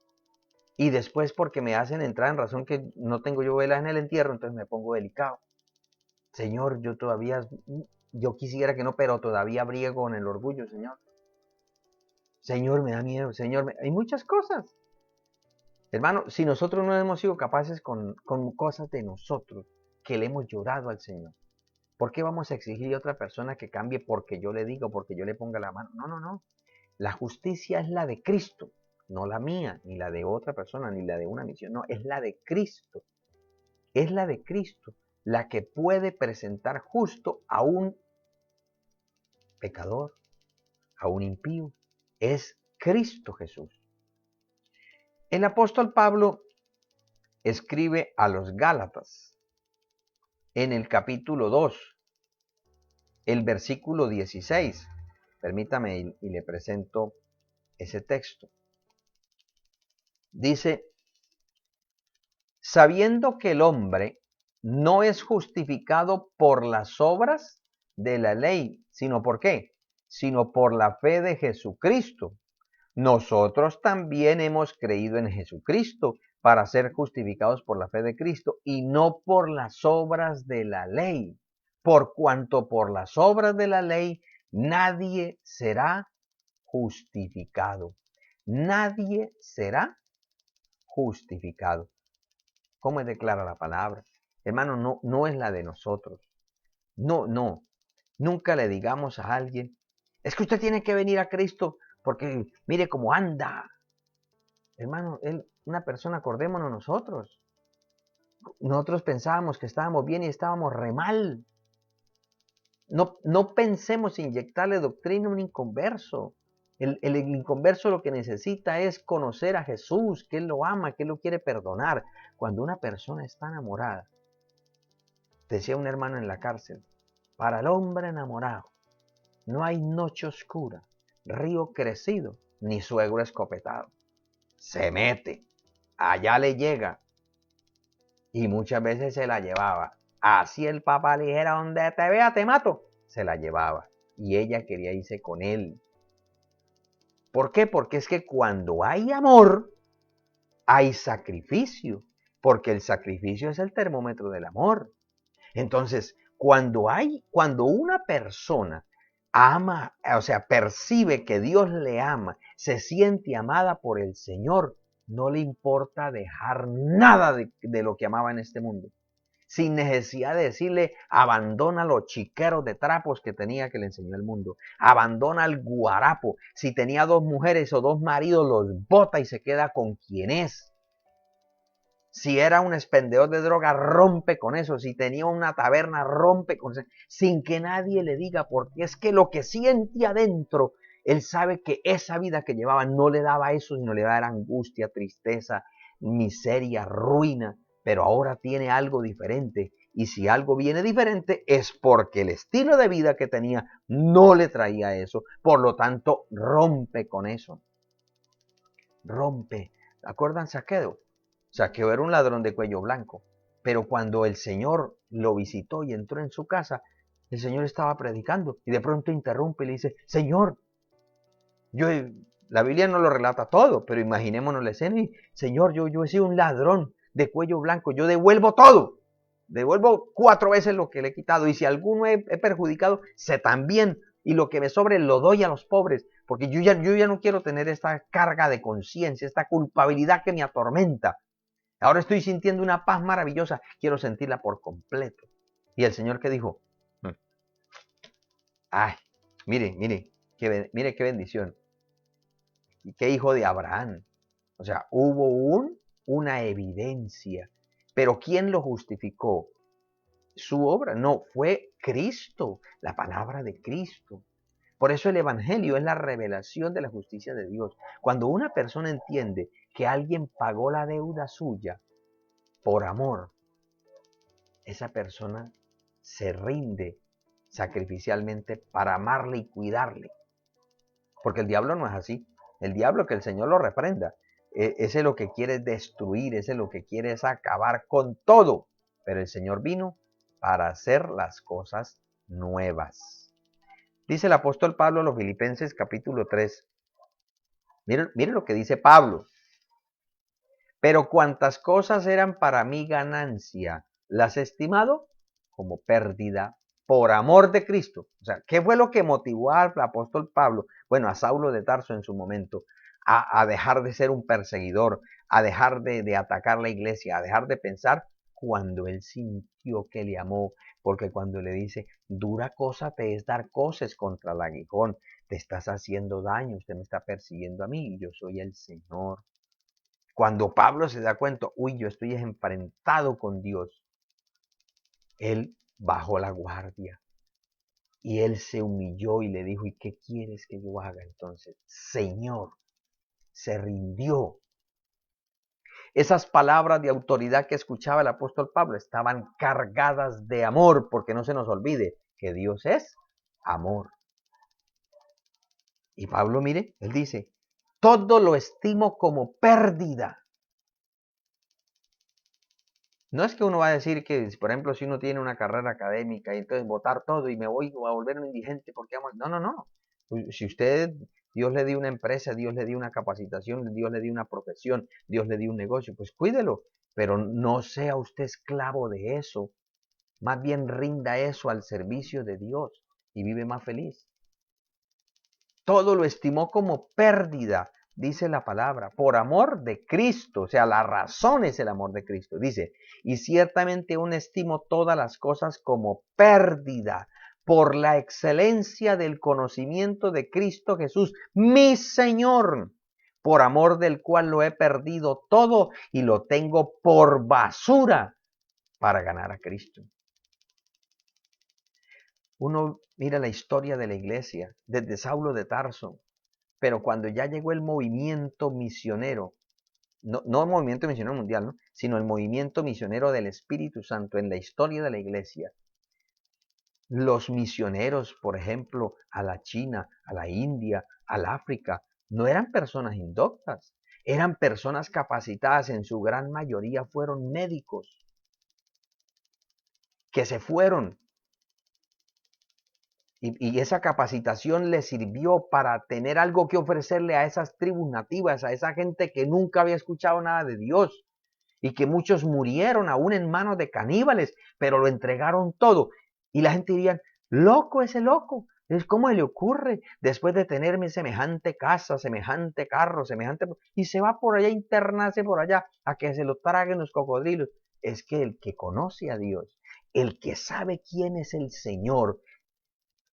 Y después porque me hacen entrar en razón que no tengo yo velas en el entierro, entonces me pongo delicado. Señor, yo quisiera que no, pero todavía briego con el orgullo, Señor. Señor, me da miedo, Señor, hay muchas cosas. Hermano, si nosotros no hemos sido capaces con cosas de nosotros, que le hemos llorado al Señor, ¿por qué vamos a exigir a otra persona que cambie porque yo le diga o porque yo le ponga la mano? No, no, no. La justicia es la de Cristo, no la mía, ni la de otra persona, ni la de una misión. No, es la de Cristo. Es la de Cristo, la que puede presentar justo a un pecador, a un impío. Es Cristo Jesús. El apóstol Pablo escribe a los Gálatas en el capítulo 2, el versículo 16. Permítame y le presento ese texto. Dice, sabiendo que el hombre no es justificado por las obras de la ley, sino ¿por qué? Sino por la fe de Jesucristo. Nosotros también hemos creído en Jesucristo para ser justificados por la fe de Cristo y no por las obras de la ley, por cuanto por las obras de la ley nadie será justificado. Nadie será justificado. ¿Cómo declara la palabra? Hermano, no es la de nosotros. No. Nunca le digamos a alguien, es que usted tiene que venir a Cristo porque mire cómo anda. Hermano, una persona, acordémonos nosotros. Nosotros pensábamos que estábamos bien y estábamos re mal. No pensemos inyectarle doctrina a un inconverso. El inconverso lo que necesita es conocer a Jesús, que Él lo ama, que Él lo quiere perdonar. Cuando una persona está enamorada, decía un hermano en la cárcel, para el hombre enamorado no hay noche oscura, río crecido, ni suegro escopetado. Se mete, allá le llega, y muchas veces se la llevaba. Así el papá le dijera, donde te vea te mato, se la llevaba. Y ella quería irse con él. ¿Por qué? Porque es que cuando hay amor, hay sacrificio. Porque el sacrificio es el termómetro del amor. Entonces, cuando una persona ama, o sea, percibe que Dios le ama, se siente amada por el Señor, no le importa dejar nada de lo que amaba en este mundo. sin necesidad de decirle, abandona los chiqueros de trapos que tenía que le enseñó el mundo, abandona el guarapo, si tenía 2 mujeres o 2 maridos, los bota y se queda con quien es. Si era un expendedor de droga, rompe con eso. Si tenía una taberna, rompe con eso. Sin que nadie le diga, porque es que lo que siente adentro, él sabe que esa vida que llevaba no le daba eso, sino le daba angustia, tristeza, miseria, ruina. Pero ahora tiene algo diferente. Y si algo viene diferente, es porque el estilo de vida que tenía no le traía eso. Por lo tanto, rompe con eso. Rompe. ¿Acuerdan Saqueo? Saqueo era un ladrón de cuello blanco, pero cuando el Señor lo visitó y entró en su casa, el Señor estaba predicando y de pronto interrumpe y le dice, Señor, la Biblia no lo relata todo, pero imaginémonos la escena y, Señor, yo he sido un ladrón de cuello blanco, yo devuelvo todo, devuelvo 4 veces lo que le he quitado y si alguno he perjudicado, sé también y lo que me sobre lo doy a los pobres, porque yo ya no quiero tener esta carga de conciencia, esta culpabilidad que me atormenta. Ahora estoy sintiendo una paz maravillosa. Quiero sentirla por completo. Y el Señor que dijo, ay, mire qué bendición. Y qué hijo de Abraham. O sea, hubo una evidencia. Pero ¿quién lo justificó? Su obra. No, fue Cristo, la palabra de Cristo. Por eso el Evangelio es la revelación de la justicia de Dios. Cuando una persona entiende que alguien pagó la deuda suya, por amor, esa persona se rinde sacrificialmente para amarle y cuidarle. Porque el diablo no es así. El diablo, que el Señor lo reprenda, ese lo que quiere es destruir, ese lo que quiere es acabar con todo. Pero el Señor vino para hacer las cosas nuevas. Dice el apóstol Pablo a los Filipenses capítulo 3. Miren lo que dice Pablo. Pero cuantas cosas eran para mí ganancia, las he estimado como pérdida por amor de Cristo. O sea, ¿qué fue lo que motivó al apóstol Pablo? Bueno, a Saulo de Tarso en su momento, a dejar de ser un perseguidor, a dejar de atacar la iglesia, a dejar de pensar cuando él sintió que le amó. Porque cuando le dice, dura cosa te es dar coces contra el aguijón, te estás haciendo daño, usted me está persiguiendo a mí y yo soy el Señor. Cuando Pablo se da cuenta, uy, yo estoy enfrentado con Dios, él bajó la guardia y él se humilló y le dijo, ¿y qué quieres que yo haga entonces? Señor, se rindió. Esas palabras de autoridad que escuchaba el apóstol Pablo estaban cargadas de amor, porque no se nos olvide que Dios es amor. Y Pablo, mire, él dice, todo lo estimo como pérdida. No es que uno va a decir que, por ejemplo, si uno tiene una carrera académica y entonces botar todo y me voy a volver un indigente porque amo. No, no, no. Si usted, Dios le dio una empresa, Dios le dio una capacitación, Dios le dio una profesión, Dios le dio un negocio, pues cuídelo. Pero no sea usted esclavo de eso. Más bien rinda eso al servicio de Dios y vive más feliz. Todo lo estimó como pérdida, dice la palabra, por amor de Cristo. O sea, la razón es el amor de Cristo. Dice, y ciertamente aún estimo todas las cosas como pérdida por la excelencia del conocimiento de Cristo Jesús, mi Señor, por amor del cual lo he perdido todo y lo tengo por basura para ganar a Cristo. Uno mira la historia de la iglesia desde Saulo de Tarso, pero cuando ya llegó el movimiento misionero, no el movimiento misionero mundial, ¿no? Sino el movimiento misionero del Espíritu Santo en la historia de la iglesia, los misioneros, por ejemplo, a la China, a la India, al África, no eran personas indoctas, eran personas capacitadas, en su gran mayoría fueron médicos, que se fueron. Y esa capacitación le sirvió para tener algo que ofrecerle a esas tribus nativas, a esa gente que nunca había escuchado nada de Dios y que muchos murieron aún en manos de caníbales, pero lo entregaron todo. Y la gente diría, loco ese loco, ¿cómo le ocurre después de tenerme semejante casa, semejante carro, semejante... Y se va por allá a internarse por allá a que se lo traguen los cocodrilos. es que el que conoce a Dios, el que sabe quién es el Señor,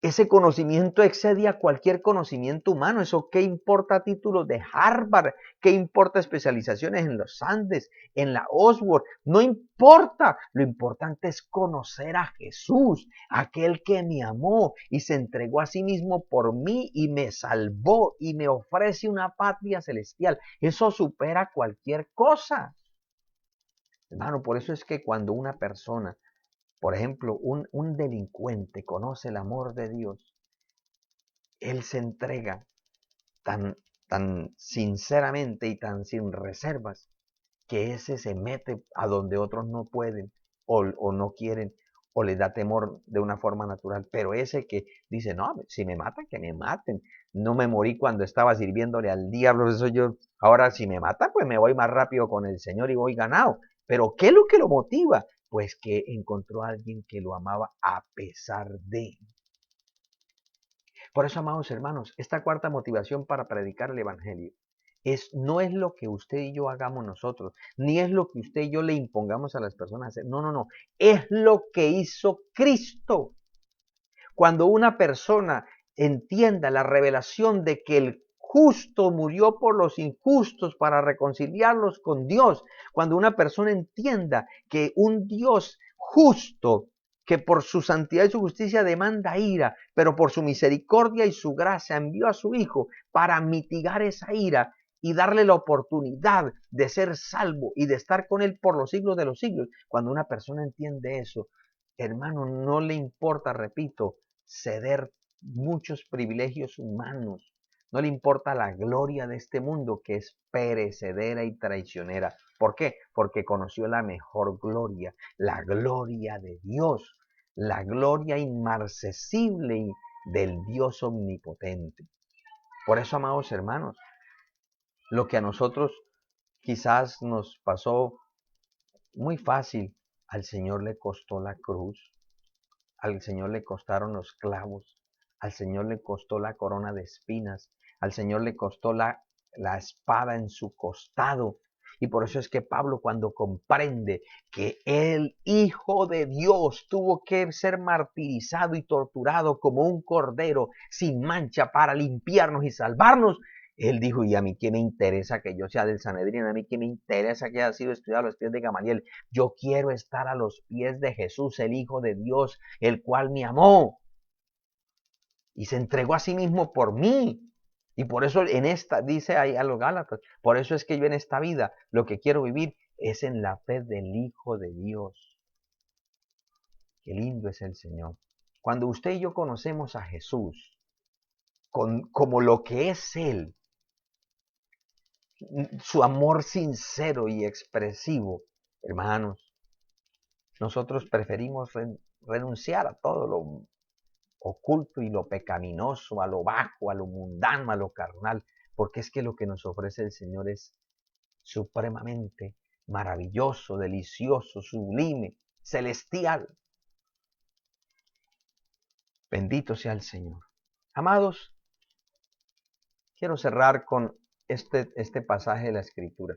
ese conocimiento excede a cualquier conocimiento humano. Eso, ¿qué importa títulos de Harvard? ¿Qué importa especializaciones en los Andes, en la Oxford? No importa. Lo importante es conocer a Jesús, aquel que me amó y se entregó a sí mismo por mí y me salvó y me ofrece una patria celestial. Eso supera cualquier cosa. Hermano, por eso es que cuando una persona, por ejemplo, un delincuente conoce el amor de Dios, él se entrega tan sinceramente y tan sin reservas que ese se mete a donde otros no pueden o no quieren o les da temor de una forma natural. Pero ese que dice, no, si me matan, que me maten. No me morí cuando estaba sirviéndole al diablo. Eso yo, ahora si me matan, pues me voy más rápido con el Señor y voy ganado. Pero ¿qué es lo que lo motiva? Pues que encontró a alguien que lo amaba a pesar de. Por eso, amados hermanos, esta cuarta motivación para predicar el Evangelio no es lo que usted y yo hagamos nosotros, ni es lo que usted y yo le impongamos a las personas a hacer. No, no, no. Es lo que hizo Cristo. Cuando una persona entienda la revelación de que el justo murió por los injustos para reconciliarlos con Dios, cuando una persona entienda que un Dios justo, que por su santidad y su justicia demanda ira, pero por su misericordia y su gracia envió a su Hijo para mitigar esa ira y darle la oportunidad de ser salvo y de estar con Él por los siglos de los siglos. Cuando una persona entiende eso, hermano, no le importa, repito, ceder muchos privilegios humanos. No le importa la gloria de este mundo que es perecedera y traicionera. ¿Por qué? Porque conoció la mejor gloria, la gloria de Dios, la gloria inmarcesible del Dios omnipotente. Por eso, amados hermanos, lo que a nosotros quizás nos pasó muy fácil, al Señor le costó la cruz, al Señor le costaron los clavos, al Señor le costó la corona de espinas, al Señor le costó la espada en su costado. Y por eso es que Pablo, cuando comprende que el Hijo de Dios tuvo que ser martirizado y torturado como un cordero sin mancha para limpiarnos y salvarnos, él dijo, y a mí qué me interesa que yo sea del Sanedrín, a mí qué me interesa que haya sido estudiado a los pies de Gamaliel. Yo quiero estar a los pies de Jesús, el Hijo de Dios, el cual me amó y se entregó a sí mismo por mí. Y por eso en esta, dice ahí a los Gálatas, por eso es que yo en esta vida lo que quiero vivir es en la fe del Hijo de Dios. Qué lindo es el Señor. Cuando usted y yo conocemos a Jesús como lo que es Él, su amor sincero y expresivo, hermanos, nosotros preferimos renunciar a todo lo oculto y lo pecaminoso, a lo bajo, a lo mundano, a lo carnal, porque es que lo que nos ofrece el Señor es supremamente maravilloso, delicioso, sublime, celestial. Bendito sea el Señor. Amados, quiero cerrar con este pasaje de la Escritura,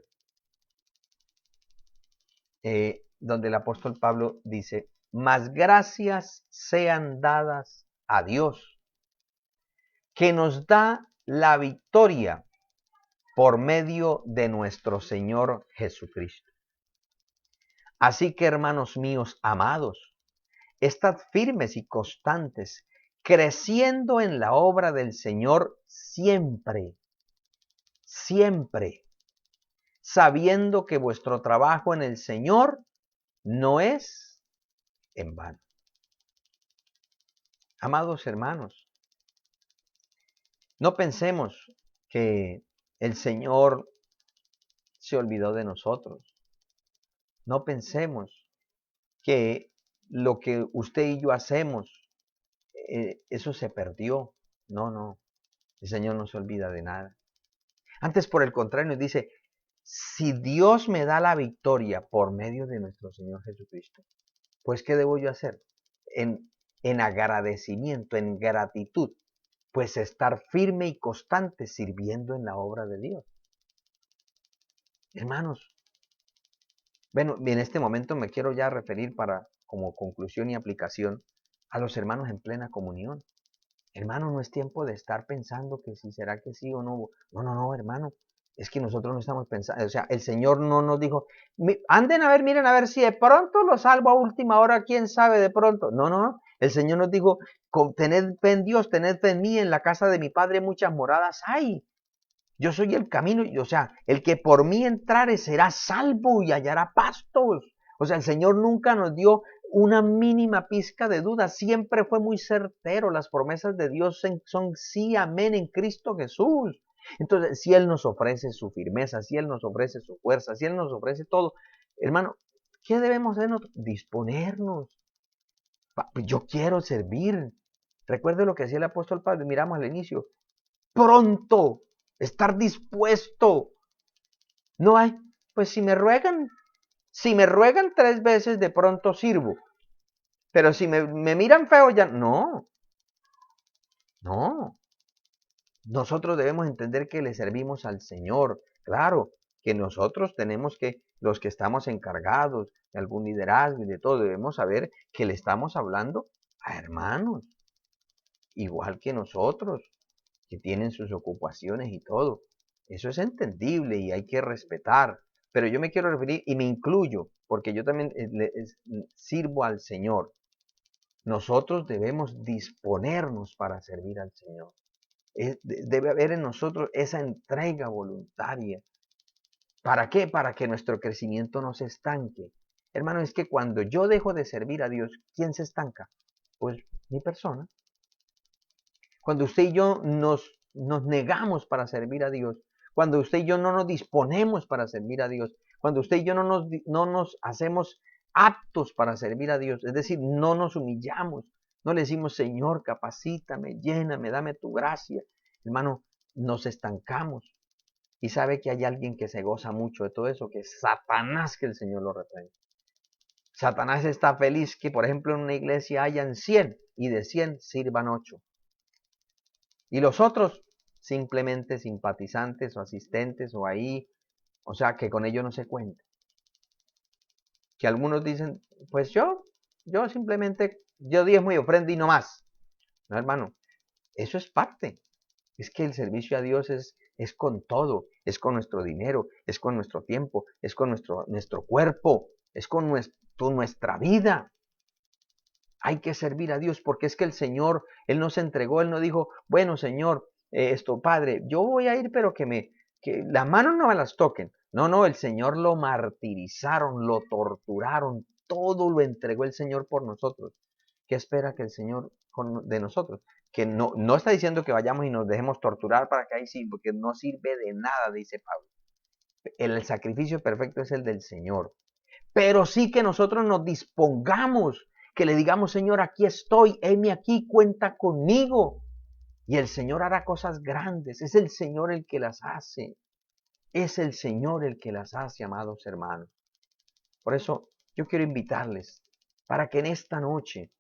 donde el apóstol Pablo dice, mas gracias sean dadas a Dios, que nos da la victoria por medio de nuestro Señor Jesucristo. Así que, hermanos míos amados, estad firmes y constantes, creciendo en la obra del Señor siempre, siempre, sabiendo que vuestro trabajo en el Señor no es en vano. Amados hermanos, no pensemos que el Señor se olvidó de nosotros. No pensemos que lo que usted y yo hacemos, eso se perdió. No, no. El Señor no se olvida de nada. Antes, por el contrario, nos dice, si Dios me da la victoria por medio de nuestro Señor Jesucristo, pues ¿qué debo yo hacer? En agradecimiento, en gratitud, pues estar firme y constante sirviendo en la obra de Dios. Hermanos, Bueno, en este momento me quiero ya referir para, como conclusión y aplicación, a los hermanos en plena comunión. Hermano, no es tiempo de estar pensando que si será que sí o no. No, no, no, hermano. Es que nosotros no estamos pensando, o sea, el Señor no nos dijo, anden a ver, miren a ver si de pronto lo salvo a última hora, quién sabe de pronto. No, no, no. El Señor nos dijo, tened fe en Dios, tened fe en mí, en la casa de mi Padre muchas moradas hay. Yo soy el camino, o sea, el que por mí entrare será salvo y hallará pastos. O sea, el Señor nunca nos dio una mínima pizca de duda, siempre fue muy certero. Las promesas de Dios son sí, amén en Cristo Jesús. Entonces, si Él nos ofrece su firmeza, si Él nos ofrece su fuerza, si Él nos ofrece todo, hermano, ¿qué debemos hacer nosotros? Disponernos. Yo quiero servir. Recuerde lo que decía el apóstol Pablo, miramos al inicio, pronto, estar dispuesto. No hay, pues si me ruegan 3 veces, de pronto sirvo. Pero si me miran feo, ya no, no. Nosotros debemos entender que le servimos al Señor. Claro, que nosotros tenemos que, los que estamos encargados de algún liderazgo y de todo, debemos saber que le estamos hablando a hermanos, igual que nosotros, que tienen sus ocupaciones y todo. Eso es entendible y hay que respetar. Pero yo me quiero referir, y me incluyo, porque yo también sirvo al Señor. Nosotros debemos disponernos para servir al Señor. Debe haber en nosotros esa entrega voluntaria. ¿Para qué? Para que nuestro crecimiento no se estanque. Hermano, es que cuando yo dejo de servir a Dios, ¿quién se estanca? Pues mi persona. Cuando usted y yo nos negamos para servir a Dios, cuando usted y yo no nos disponemos para servir a Dios, cuando usted y yo no nos hacemos aptos para servir a Dios, es decir, no nos humillamos, no le decimos, Señor, capacítame, lléname, dame tu gracia, hermano, nos estancamos. Y sabe que hay alguien que se goza mucho de todo eso, que es Satanás, que el Señor lo reprenda. Satanás está feliz que, por ejemplo, en una iglesia hayan 100 y de 100 sirvan 8. Y los otros, simplemente simpatizantes o asistentes o ahí, o sea, que con ello no se cuenta. Que algunos dicen, pues yo simplemente, yo diezmo y ofrendo y no más. No, hermano, eso es parte. Es que el servicio a Dios es con todo, es con nuestro dinero, es con nuestro tiempo, es con nuestro cuerpo, es con nuestra vida. Hay que servir a Dios porque es que el Señor, Él nos entregó, Él no dijo, bueno Señor, Padre, yo voy a ir pero que las manos no me las toquen. No, no, el Señor lo martirizaron, lo torturaron, todo lo entregó el Señor por nosotros. ¿Qué espera que el Señor de nosotros? Que no está diciendo que vayamos y nos dejemos torturar para que ahí sí, porque no sirve de nada, dice Pablo. El sacrificio perfecto es el del Señor. Pero sí que nosotros nos dispongamos, que le digamos, Señor, aquí estoy, heme aquí, cuenta conmigo. Y el Señor hará cosas grandes. Es el Señor el que las hace. Es el Señor el que las hace, amados hermanos. Por eso yo quiero invitarles para que en esta noche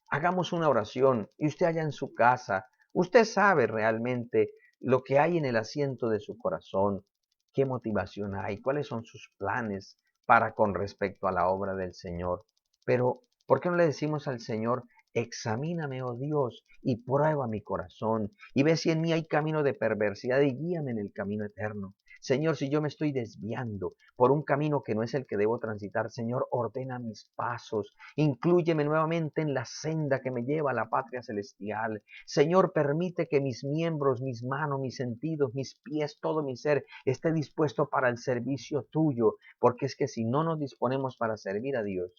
hagamos una oración y usted allá en su casa, usted sabe realmente lo que hay en el asiento de su corazón, qué motivación hay, cuáles son sus planes para con respecto a la obra del Señor. Pero, ¿por qué no le decimos al Señor, examíname, oh Dios, y prueba mi corazón, y ve si en mí hay camino de perversidad y guíame en el camino eterno? Señor, si yo me estoy desviando por un camino que no es el que debo transitar, Señor, ordena mis pasos, inclúyeme nuevamente en la senda que me lleva a la patria celestial. Señor, permite que mis miembros, mis manos, mis sentidos, mis pies, todo mi ser esté dispuesto para el servicio tuyo, porque es que si no nos disponemos para servir a Dios,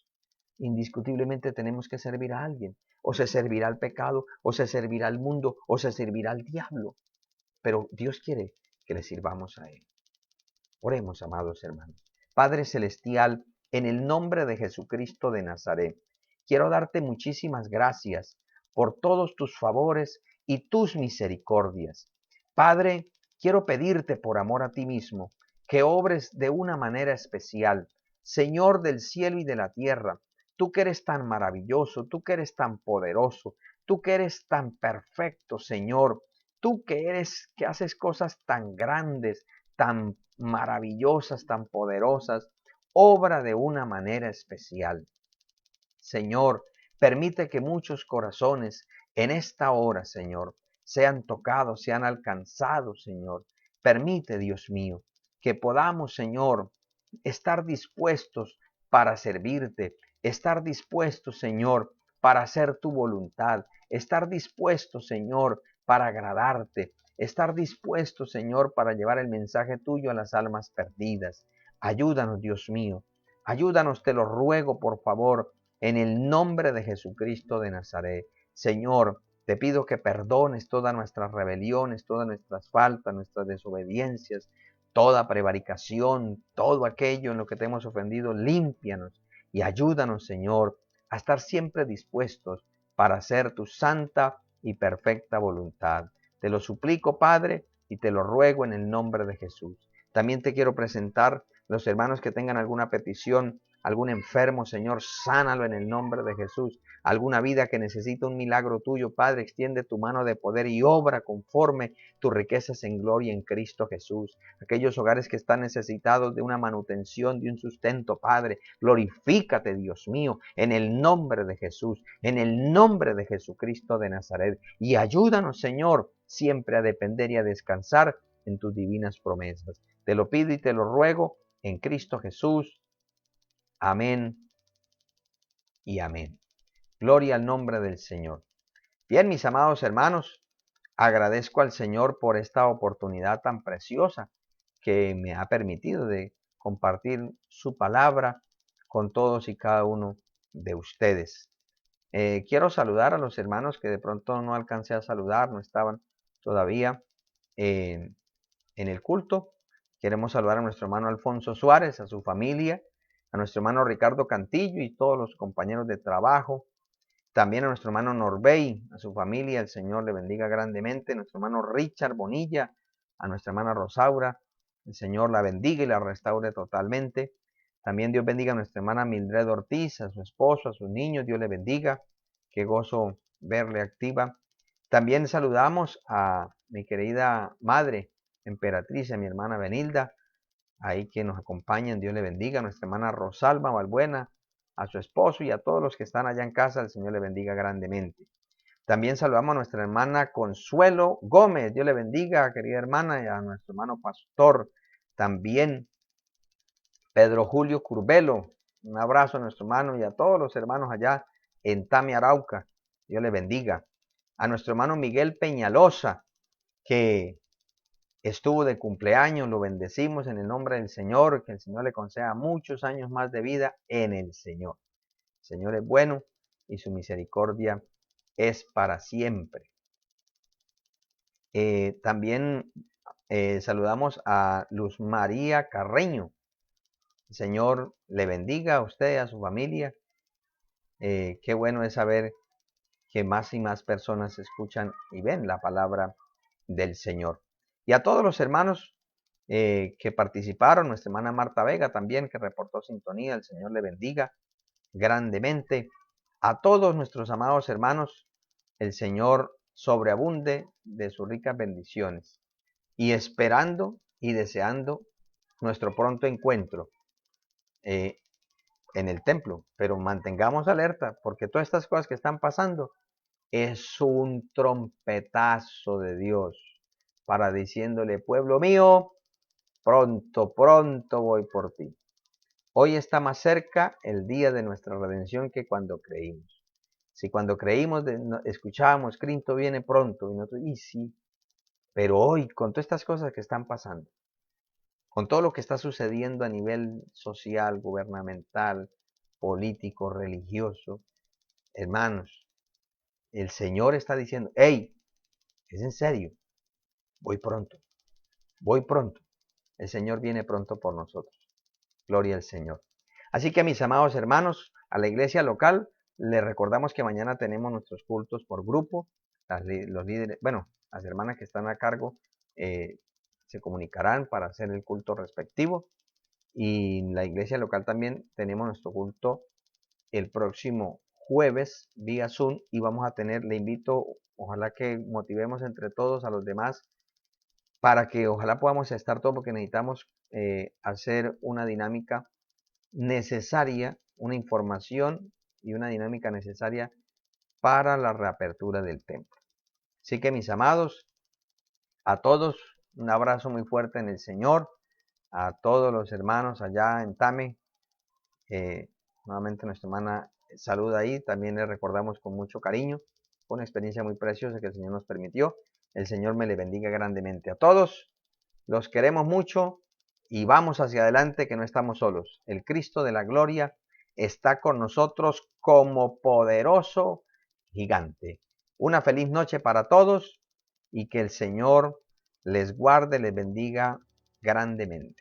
indiscutiblemente tenemos que servir a alguien. O se servirá al pecado, o se servirá al mundo, o se servirá al diablo. Pero Dios quiere que le sirvamos a Él. Oremos, amados hermanos. Padre Celestial, en el nombre de Jesucristo de Nazaret, quiero darte muchísimas gracias por todos tus favores y tus misericordias. Padre, quiero pedirte por amor a ti mismo que obres de una manera especial. Señor del cielo y de la tierra, tú que eres tan maravilloso, tú que eres tan poderoso, tú que eres tan perfecto, Señor, tú que haces cosas tan grandes, tan maravillosas, tan poderosas. obra de una manera especial. Señor, permite que muchos corazones en esta hora, Señor, sean tocados, sean alcanzados, Señor. Permite, Dios mío, que podamos, Señor, estar dispuestos para servirte, estar dispuestos, Señor, para hacer tu voluntad, estar dispuestos, Señor, para agradarte, estar dispuestos, Señor, para llevar el mensaje tuyo a las almas perdidas. Ayúdanos, Dios mío, ayúdanos, te lo ruego, por favor, en el nombre de Jesucristo de Nazaret. Señor, te pido que perdones todas nuestras rebeliones, todas nuestras faltas, nuestras desobediencias, toda prevaricación, todo aquello en lo que te hemos ofendido, límpianos y ayúdanos, Señor, a estar siempre dispuestos para hacer tu santa y perfecta voluntad. Te lo suplico, Padre, y te lo ruego en el nombre de Jesús. También te quiero presentar los hermanos que tengan alguna petición, algún enfermo, Señor, sánalo en el nombre de Jesús. Alguna vida que necesita un milagro tuyo, Padre, extiende tu mano de poder y obra conforme tus riquezas en gloria en Cristo Jesús. Aquellos hogares que están necesitados de una manutención, de un sustento, Padre, glorifícate, Dios mío, en el nombre de Jesús, en el nombre de Jesucristo de Nazaret. Y ayúdanos, Señor, siempre a depender y a descansar en tus divinas promesas. Te lo pido y te lo ruego en Cristo Jesús. Amén y amén. Gloria al nombre del Señor. Bien, mis amados hermanos, agradezco al Señor por esta oportunidad tan preciosa que me ha permitido de compartir su palabra con todos y cada uno de ustedes. Quiero saludar a los hermanos que de pronto no alcancé a saludar, no estaban todavía en el culto. Queremos saludar a nuestro hermano Alfonso Suárez, a su familia, a nuestro hermano Ricardo Cantillo y todos los compañeros de trabajo. También a nuestro hermano Norbey, a su familia, el Señor le bendiga grandemente. A nuestro hermano Richard Bonilla, a nuestra hermana Rosaura, el Señor la bendiga y la restaure totalmente. También Dios bendiga a nuestra hermana Mildred Ortiz, a su esposo, a sus niños, Dios le bendiga. Qué gozo verle activa. También saludamos a mi querida madre, emperatriz, a mi hermana Benilda, ahí que nos acompañan, Dios le bendiga, a nuestra hermana Rosalba Valbuena, a su esposo y a todos los que están allá en casa, el Señor le bendiga grandemente. También saludamos a nuestra hermana Consuelo Gómez, Dios le bendiga, querida hermana, y a nuestro hermano pastor, también Pedro Julio Curbelo, un abrazo a nuestro hermano y a todos los hermanos allá en Tami Arauca, Dios le bendiga. A nuestro hermano Miguel Peñalosa, que estuvo de cumpleaños, lo bendecimos en el nombre del Señor, que el Señor le conceda muchos años más de vida en el Señor. El Señor es bueno y su misericordia es para siempre. También saludamos a Luz María Carreño. El Señor le bendiga a usted y a su familia. Qué bueno es saber que más y más personas escuchan y ven la palabra del Señor. Y a todos los hermanos que participaron, nuestra hermana Marta Vega también, que reportó sintonía, el Señor le bendiga grandemente. A todos nuestros amados hermanos, el Señor sobreabunde de sus ricas bendiciones. Y esperando y deseando nuestro pronto encuentro en el templo. Pero mantengamos alerta, porque todas estas cosas que están pasando es un trompetazo de Dios para diciéndole, pueblo mío, pronto, pronto voy por ti. Hoy está más cerca el día de nuestra redención que cuando creímos. Si cuando creímos, escuchábamos, Cristo viene pronto, y nosotros, y sí, pero hoy, con todas estas cosas que están pasando, con todo lo que está sucediendo a nivel social, gubernamental, político, religioso, hermanos, el Señor está diciendo, hey, es en serio, voy pronto, voy pronto. El Señor viene pronto por nosotros. Gloria al Señor. Así que mis amados hermanos, a la iglesia local, les recordamos que mañana tenemos nuestros cultos por grupo. Los líderes, bueno, las hermanas que están a cargo se comunicarán para hacer el culto respectivo. Y en la iglesia local también tenemos nuestro culto el próximo jueves vía Zoom y vamos a tener, le invito, ojalá que motivemos entre todos a los demás para que ojalá podamos estar todos porque necesitamos hacer una dinámica necesaria, una información y una dinámica necesaria para la reapertura del templo. Así que mis amados, a todos un abrazo muy fuerte en el Señor, a todos los hermanos allá en Tame, nuevamente nuestra hermana saluda ahí, también le recordamos con mucho cariño, fue una experiencia muy preciosa que el Señor nos permitió. El Señor me le bendiga grandemente a todos, los queremos mucho y vamos hacia adelante que no estamos solos. El Cristo de la gloria está con nosotros como poderoso gigante. Una feliz noche para todos y que el Señor les guarde, les bendiga grandemente.